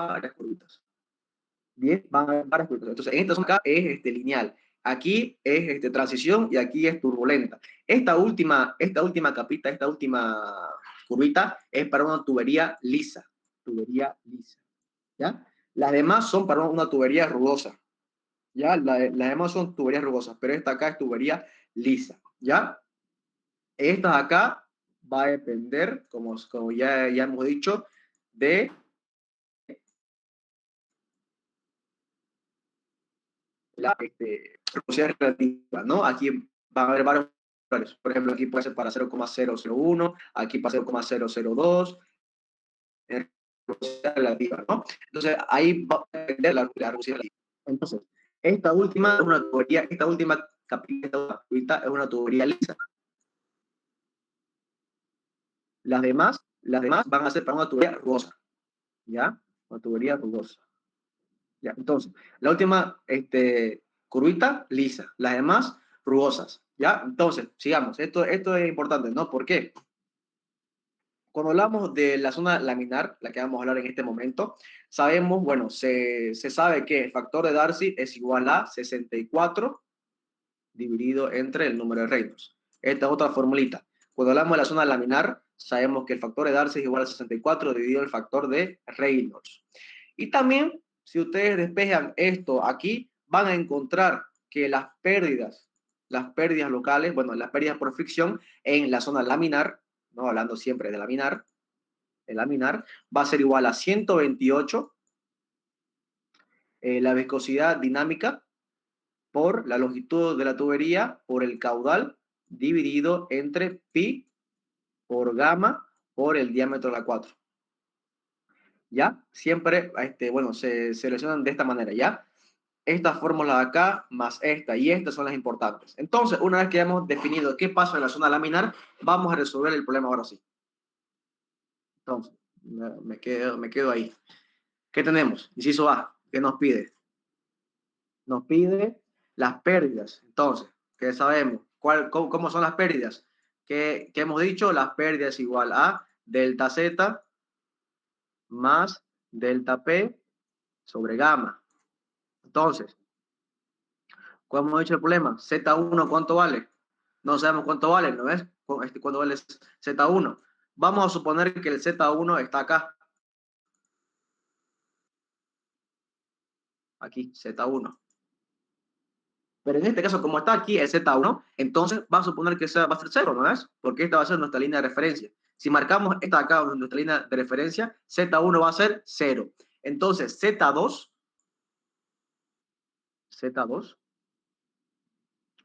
varias curvitas. Bien, van a haber varias curvitas. Entonces, en esta zona acá es lineal. Aquí es transición y aquí es turbulenta. Esta última capita, esta última curvita es para una tubería lisa. ¿Ya? Las demás son para una tubería rugosa. ¿Ya? Las demás son tuberías rugosas, pero esta acá es tubería lisa. ¿Ya? Esta acá va a depender, como ya hemos dicho, de la rugosidad relativa, ¿no? Aquí van a haber varios valores. Por ejemplo, aquí puede ser para 0,001, aquí para 0,002, rugosidad relativa, ¿no? Entonces, ahí va a depender la rugosidad relativa. Entonces, esta última capita es una tubería lisa. Las demás van a ser para una tubería rugosa. ¿Ya? Una tubería rugosa. ¿Ya? Entonces, la última curvita lisa, las demás rugosas. ¿Ya? Entonces, sigamos. Esto es importante, ¿no? ¿Por qué? Cuando hablamos de la zona laminar, la que vamos a hablar en este momento, sabemos, bueno, se sabe que el factor de Darcy es igual a 64 dividido entre el número de Reynolds. Esta es otra formulita. Cuando hablamos de la zona laminar, sabemos que el factor de Darcy es igual a 64 dividido el factor de Reynolds. Y también, si ustedes despejan esto aquí, van a encontrar que las pérdidas locales, bueno, las pérdidas por fricción en la zona laminar, ¿no? Hablando siempre de laminar, el laminar va a ser igual a 128 la viscosidad dinámica por la longitud de la tubería por el caudal dividido entre pi por gamma por el diámetro de la 4. ¿Ya? Siempre, bueno, se seleccionan de esta manera, ¿ya? Esta fórmula de acá más esta y estas son las importantes. Entonces, una vez que hemos definido qué pasa en la zona laminar, vamos a resolver el problema ahora sí. Entonces, me quedo ahí. ¿Qué tenemos? Inciso A, ¿qué nos pide? Nos pide las pérdidas. Entonces, ¿qué sabemos? ¿Cómo son las pérdidas? ¿Qué hemos dicho? Las pérdidas igual a delta Z más delta P sobre gamma. Entonces, ¿cómo hemos dicho el problema? Z1, ¿cuánto vale? No sabemos cuánto vale, ¿no ves? ¿Cuánto vale Z1? Vamos a suponer que el Z1 está acá. Aquí, Z1. Pero en este caso, como está aquí el Z1, entonces va a suponer que va a ser 0, ¿no es? Porque esta va a ser nuestra línea de referencia. Si marcamos esta acá, nuestra línea de referencia, Z1 va a ser 0. Entonces, Z2,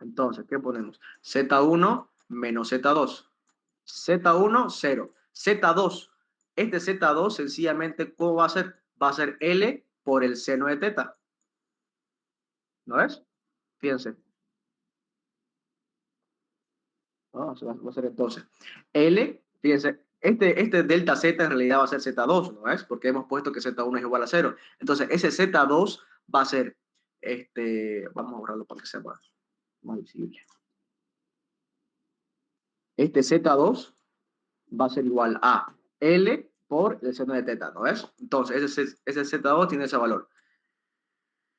entonces, ¿qué ponemos? Z1 menos Z2. Z1, 0. Z2, este Z2 sencillamente, ¿cómo va a ser? Va a ser L por el seno de teta. ¿No es? Fíjense. ¿No? Eso va a ser entonces. L, fíjense, este delta Z en realidad va a ser Z2, ¿no es? Porque hemos puesto que Z1 es igual a 0. Entonces, ese Z2 va a ser, vamos a borrarlo para que sea más visible. Este Z2 va a ser igual a L por el seno de teta, ¿no es? Entonces, ese Z2 tiene ese valor.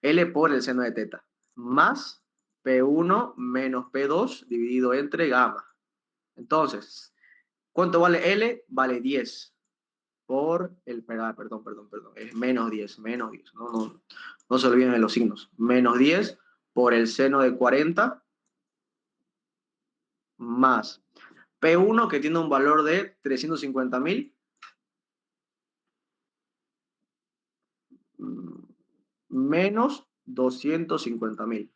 L por el seno de teta. Más P1 menos P2 dividido entre gamma. Entonces, ¿cuánto vale L? Vale 10 por el... Perdón. Es menos 10. No se olviden de los signos. Menos 10 por el seno de 40 más P1 que tiene un valor de 350.000 menos 250.000.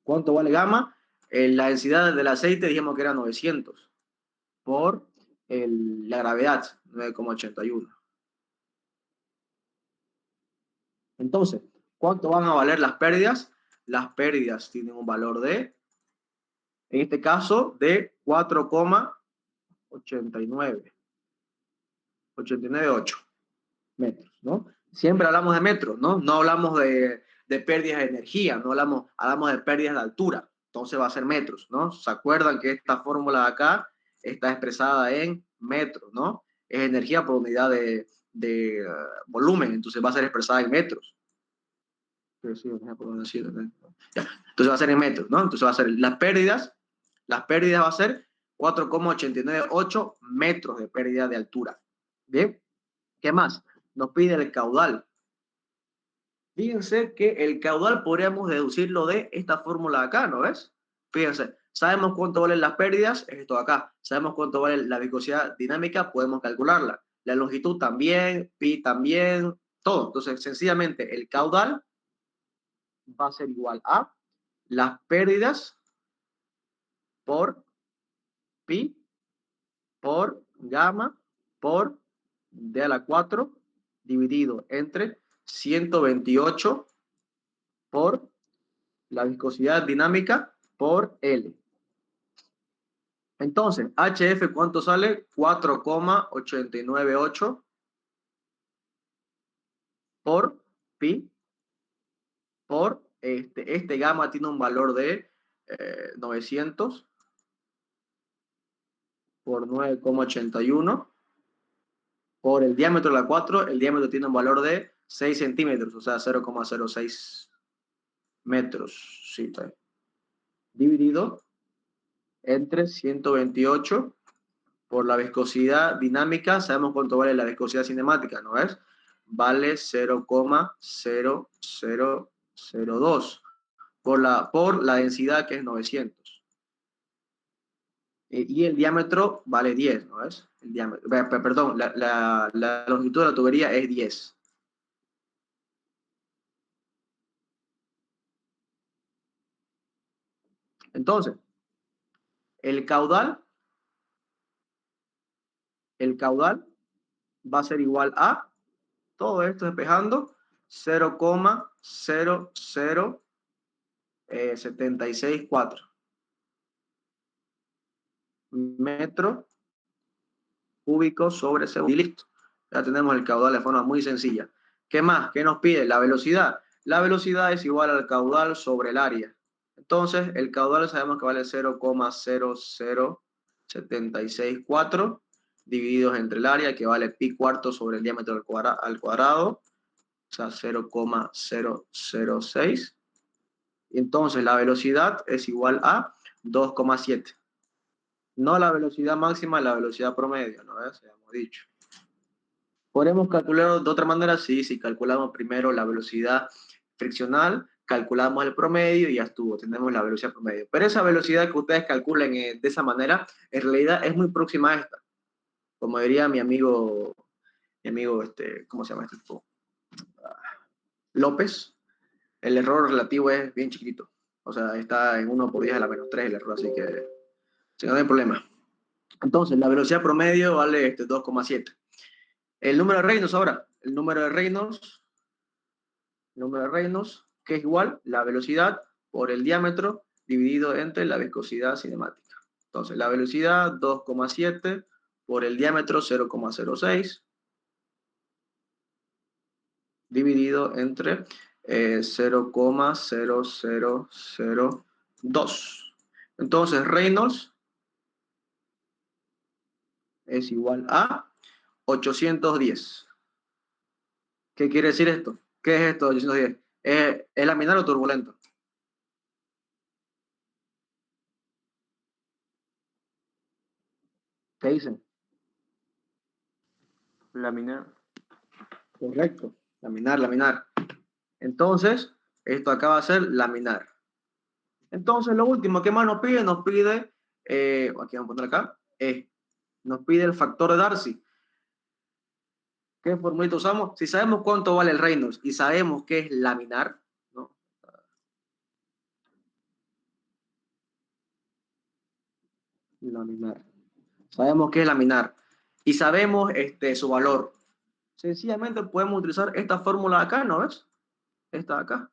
¿Cuánto vale gamma? La densidad del aceite dijimos que era 900 por la gravedad, 9,81. Entonces, ¿cuánto van a valer las pérdidas? Las pérdidas tienen un valor de, en este caso, de 4,89 metros, ¿no? Siempre hablamos de metros, ¿no? No hablamos de pérdidas de energía, no hablamos de pérdidas de altura. Entonces va a ser metros, ¿no? ¿Se acuerdan que esta fórmula de acá está expresada en metros, ¿no? Es energía por unidad de volumen, entonces va a ser expresada en metros. Entonces va a ser en metros, ¿no? Entonces va a ser las pérdidas va a ser 4,898 metros de pérdida de altura. ¿Bien? ¿Qué más? Nos pide el caudal. Fíjense que el caudal podríamos deducirlo de esta fórmula de acá, ¿no ves? Fíjense, sabemos cuánto valen las pérdidas, es esto de acá. Sabemos cuánto vale la viscosidad dinámica, podemos calcularla. La longitud también, pi también, todo. Entonces, sencillamente, el caudal va a ser igual a las pérdidas por pi por gamma por d a la 4 dividido entre 128 por la viscosidad dinámica por L. Entonces, HF, ¿cuánto sale? 4,898 por pi por este gamma tiene un valor de 900 por 9,81 por el diámetro de la 4. El diámetro tiene un valor de 6 centímetros, o sea, 0,06 metros. Sí, está bien. Dividido entre 128 por la viscosidad dinámica. Sabemos cuánto vale la viscosidad cinemática, ¿no es? Vale 0,0002 por la densidad, que es 900. Y el diámetro vale 10, ¿no es? El diámetro, perdón, la longitud de la tubería es 10. Entonces, el caudal va a ser igual a, todo esto despejando, 0,00764 metros cúbicos sobre segundo. Y listo. Ya tenemos el caudal de forma muy sencilla. ¿Qué más? ¿Qué nos pide? La velocidad. La velocidad es igual al caudal sobre el área. Entonces, el caudal sabemos que vale 0,00764 divididos entre el área, que vale pi cuarto sobre el diámetro al cuadrado, o sea, 0,006. Entonces, la velocidad es igual a 2,7. No la velocidad máxima, la velocidad promedio, ¿no es? Ya hemos dicho. ¿Podemos calcularlo de otra manera? Sí, si calculamos primero la velocidad friccional, calculamos el promedio y ya estuvo, tenemos la velocidad promedio. Pero esa velocidad que ustedes calculen de esa manera, en realidad es muy próxima a esta. Como diría mi amigo, ¿cómo se llama este tipo? López, el error relativo es bien chiquito. O sea, está en 1 por 10 a la menos 3 el error, así que no hay problema. Entonces, la velocidad promedio vale 2,7. El número de Reynolds ahora. El número de Reynolds, que es igual la velocidad por el diámetro dividido entre la viscosidad cinemática. Entonces, la velocidad 2,7 por el diámetro 0,06 dividido entre 0,0002. Entonces, Reynolds es igual a 810. ¿Qué quiere decir esto? ¿Qué es esto 810? ¿Es laminar o turbulento? ¿Qué dicen? Laminar. Correcto. Laminar. Entonces, esto acá va a ser laminar. Entonces, lo último que más nos pide, aquí vamos a poner acá, nos pide el factor de Darcy. ¿Qué formulita usamos? Si sabemos cuánto vale el Reynolds y sabemos qué es laminar, ¿no? Laminar. Sabemos qué es laminar y sabemos su valor. Sencillamente podemos utilizar esta fórmula acá, ¿no ves? Esta acá,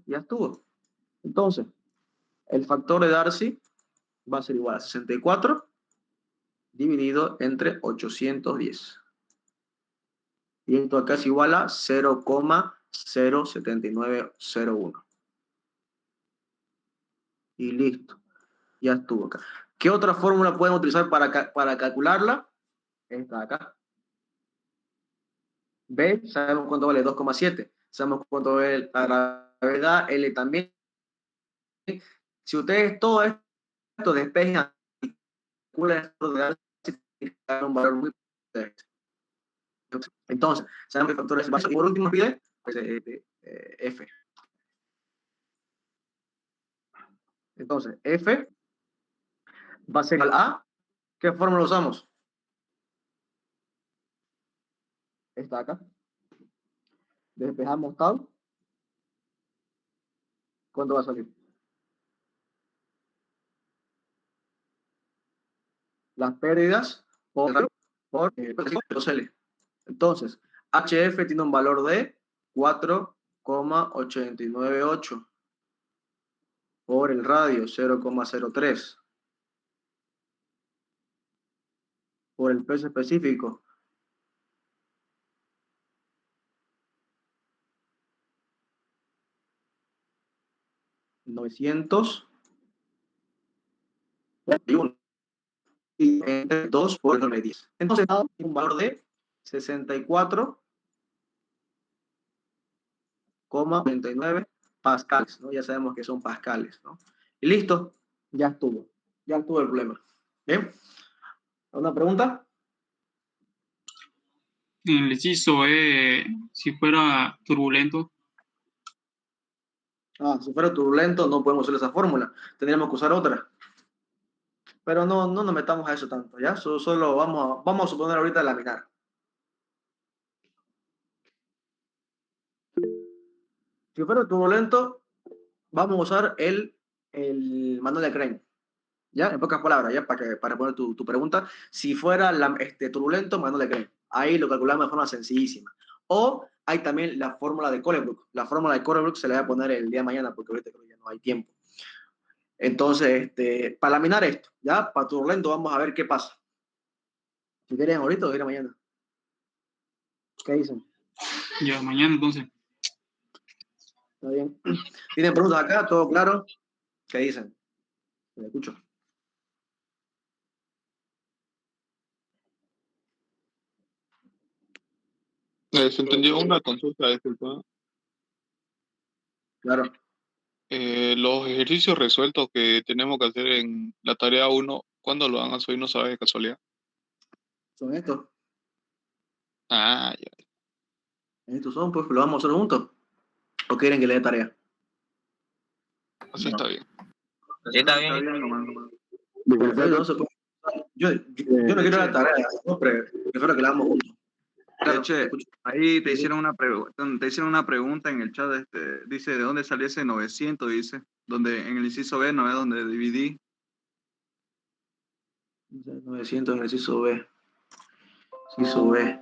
ya estuvo. Entonces, el factor de Darcy va a ser igual a 64 dividido entre 810. Y esto acá es igual a 0,07901. Y listo, ya estuvo acá. ¿Qué otra fórmula podemos utilizar para calcularla? Esta de acá. B, sabemos cuánto vale 2,7. Sabemos cuánto vale la gravedad, L también. Si ustedes todo esto despejan y calculan esto de Darcy, un valor muy potente. Entonces, sabemos que el factor es básico. Y por último pide pues, F. Entonces, F va a ser igual a, ¿qué fórmula usamos? Esta acá. Despejamos tal. ¿Cuánto va a salir? Las pérdidas por L. Entonces, HF tiene un valor de 4,898 por el radio 0,03 por el peso específico 921. entre 2 por 9,10. Entonces, da un valor de 64,99 pascales, ¿no? Ya sabemos que son pascales, ¿no? Y listo, ya estuvo el problema. ¿Bien? ¿Alguna pregunta? En el inciso E, si fuera turbulento, Si fuera turbulento, no podemos usar esa fórmula. Tendríamos que usar otra. Pero no nos metamos a eso tanto, ¿ya? Solo vamos a suponer ahorita laminar. Si fuera turbulento, vamos a usar el manual de Crane. ¿Ya? En pocas palabras, ¿ya? Para poner tu pregunta. Si fuera turbulento, manual de Crane. Ahí lo calculamos de forma sencillísima. O hay también la fórmula de Colebrook. La fórmula de Colebrook se la voy a poner el día de mañana porque ahorita creo que ya no hay tiempo. Entonces, para laminar esto, ¿ya? Para turbulento vamos a ver qué pasa. Si quieren ahorita o quieren mañana. ¿Qué dicen? ya mañana entonces. ¿Está bien? ¿Tienen preguntas acá? ¿Todo claro? ¿Qué dicen? Me escucho. Se entendió una consulta, disculpa. Claro. Los ejercicios resueltos que tenemos que hacer en la tarea 1, ¿cuándo lo van a subir? ¿No sabes de casualidad? Son estos. Ah, ya. Estos son, pues, lo vamos a hacer juntos. ¿O quieren que le dé tarea? Así está bien. Está bien. Perfecto, no se puede. Yo no quiero la tarea, no, prefiero que la hagamos juntos. Claro, Che, escucho. ahí te hicieron una pregunta en el chat, dice, ¿de dónde salió ese 900? Dice, donde en el inciso B, ¿no es donde dividí? 900 en el inciso B. Inciso B. Es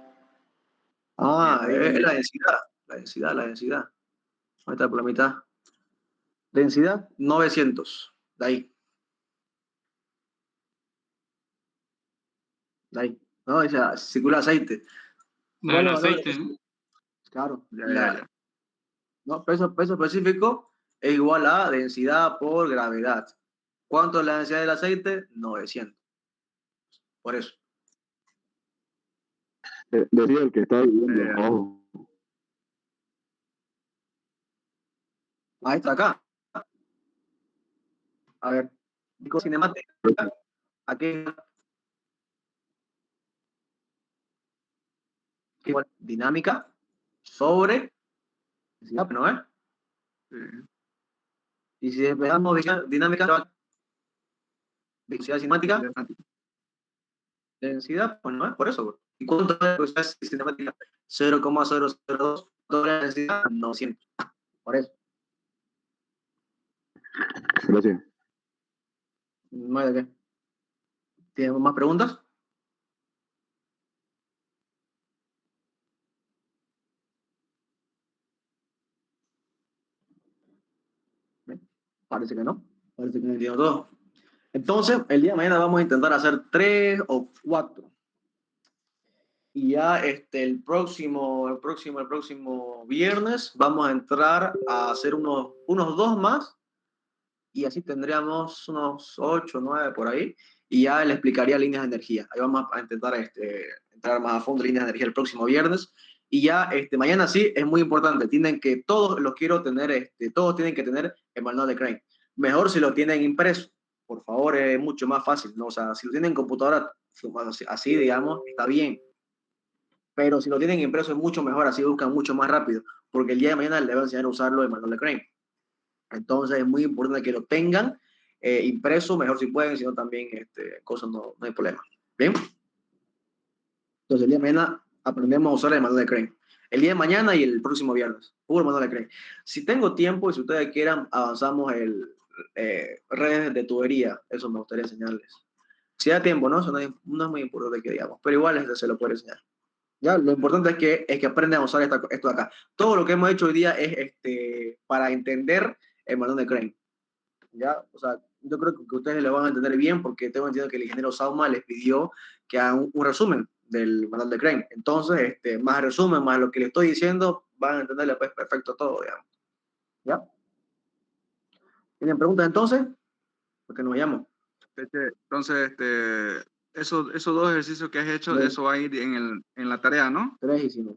la densidad. La densidad. Ahí está por la mitad. Densidad, 900. De ahí. ¿No? Dice, circula aceite. La del Bueno, aceite, ¿no? claro. Ya. ¿No? Peso específico es igual a densidad por gravedad. ¿Cuánto es la densidad del aceite? 900. Por eso. Decía el que está viviendo abajo. Ahí está acá. A ver. Cinemática. Aquí. Igual, dinámica sobre densidad, ¿no es? Sí. Y si despejamos dinámica, densidad cinemática, densidad, pues no es por eso. ¿Y cuánto es densidad cinemática? 0,002. ¿Cuánto es la densidad? 900. Por eso. Gracias. No hay de qué. ¿Tienen más preguntas? Parece que no. Parece que no entiendo todo. Entonces, el día de mañana vamos a intentar hacer 3 o 4. Y ya el próximo viernes vamos a entrar a hacer unos 2 más. Y así tendríamos unos 8 o 9 por ahí. Y ya le explicaría líneas de energía. Ahí vamos a intentar entrar más a fondo en líneas de energía el próximo viernes. Y ya mañana sí es muy importante. Todos los quiero tener, todos tienen que tener el manual de Crane. Mejor si lo tienen impreso. Por favor, es mucho más fácil, ¿no? O sea, si lo tienen en computadora, así digamos, está bien. Pero si lo tienen impreso es mucho mejor, así buscan mucho más rápido. Porque el día de mañana les voy a enseñar a usarlo el manual de Crane. Entonces es muy importante que lo tengan impreso, mejor si pueden, si no también cosas no hay problema. ¿Bien? Entonces el día de mañana aprendemos a usar el manual de Crane. El día de mañana y el próximo viernes. Puro manual de Crane. Si tengo tiempo y si ustedes quieran, avanzamos redes de tubería. Eso me gustaría enseñarles. Si da tiempo, ¿no? Eso no es muy importante que digamos. Pero igual se lo puede enseñar. ¿Ya? Lo importante es que aprendan a usar esto de acá. Todo lo que hemos hecho hoy día es para entender el manual de Crane. ¿Ya? O sea, yo creo que ustedes lo van a entender bien porque tengo entendido que el ingeniero Sauma les pidió que hagan un resumen del manual de Crane. Entonces, más resumen, más lo que les estoy diciendo, van a entenderle pues perfecto todo, digamos. ¿Ya? ¿Tienen preguntas entonces? Porque nos vayamos. Entonces, esos dos ejercicios que has hecho, Sí. eso va a ir en la tarea, ¿no? 3 hicimos.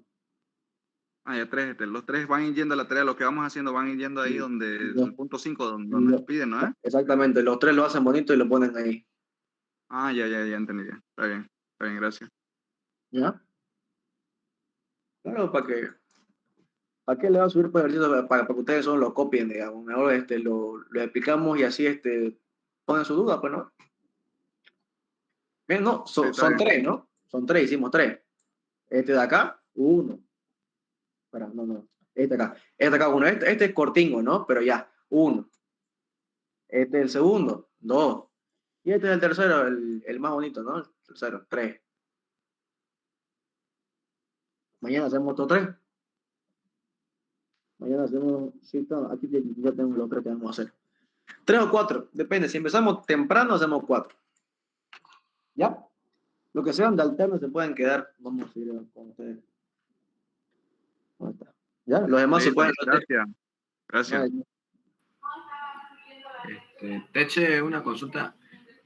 Ah, ya 3, los 3 van a ir yendo a la tarea, lo que vamos haciendo van a ir yendo ahí Sí. donde, Ya. el punto 5, donde nos piden, ¿no? Exactamente, los 3 lo hacen bonito y lo ponen ahí. Ah, ya entendí, ya. Está bien, gracias. ¿Ya? Claro, ¿para qué le va a subir por ejercicio? Para que ustedes solo lo copien, digamos. Mejor lo explicamos y así ponen su duda, pues, ¿no? Bien, no, Sí, está son bien. 3, ¿no? Son 3, hicimos 3. Este de acá, 1. Espera, no. Este de acá, 1. Este es cortingo, ¿no? Pero ya, 1. Este es el segundo, 2. Y este es el tercero, el más bonito, ¿no? El tercero, 3. Mañana hacemos otro 3. Mañana hacemos, sí, aquí ya tengo los 3 que vamos a hacer. 3 o 4, depende. Si empezamos temprano, hacemos 4. ¿Ya? Lo que sean de alterno se pueden quedar. Vamos a ir con ustedes. Ahí está. ¿Ya? Los demás se Listo, pueden hacer. gracias. Teche, una consulta.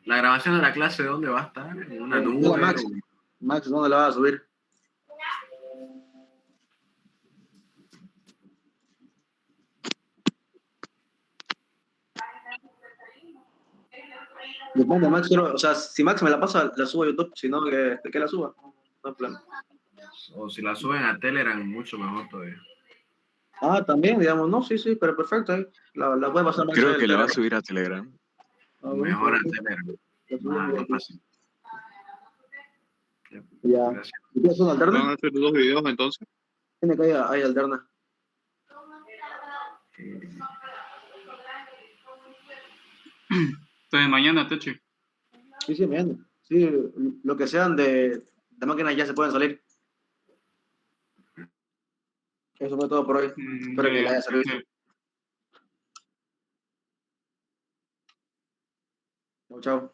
¿La grabación de la clase dónde va a estar? ¿En una Dile a nube? Max. Max, ¿dónde la vas a subir? Depende, Max, o sea, si Max me la pasa, la subo a YouTube, si no, que la suba. No hay problema. O si la suben a Telegram, mucho mejor todavía. Ah, también, digamos, no, sí, pero perfecto. Ahí. La puede pasar Max. Creo que la va a subir a Telegram. Ah, bueno, Mejor a perfecto. Telegram. La subimos Más aquí. fácil. Ya. Gracias. ¿Y quieres una alterna? ¿Van a hacer 2 videos entonces? Tiene que hay alterna. Entonces mañana, Teche. Sí, mañana. Sí, lo que sean de máquinas ya se pueden salir. Eso fue todo por hoy. Espero que les haya servido. Chao.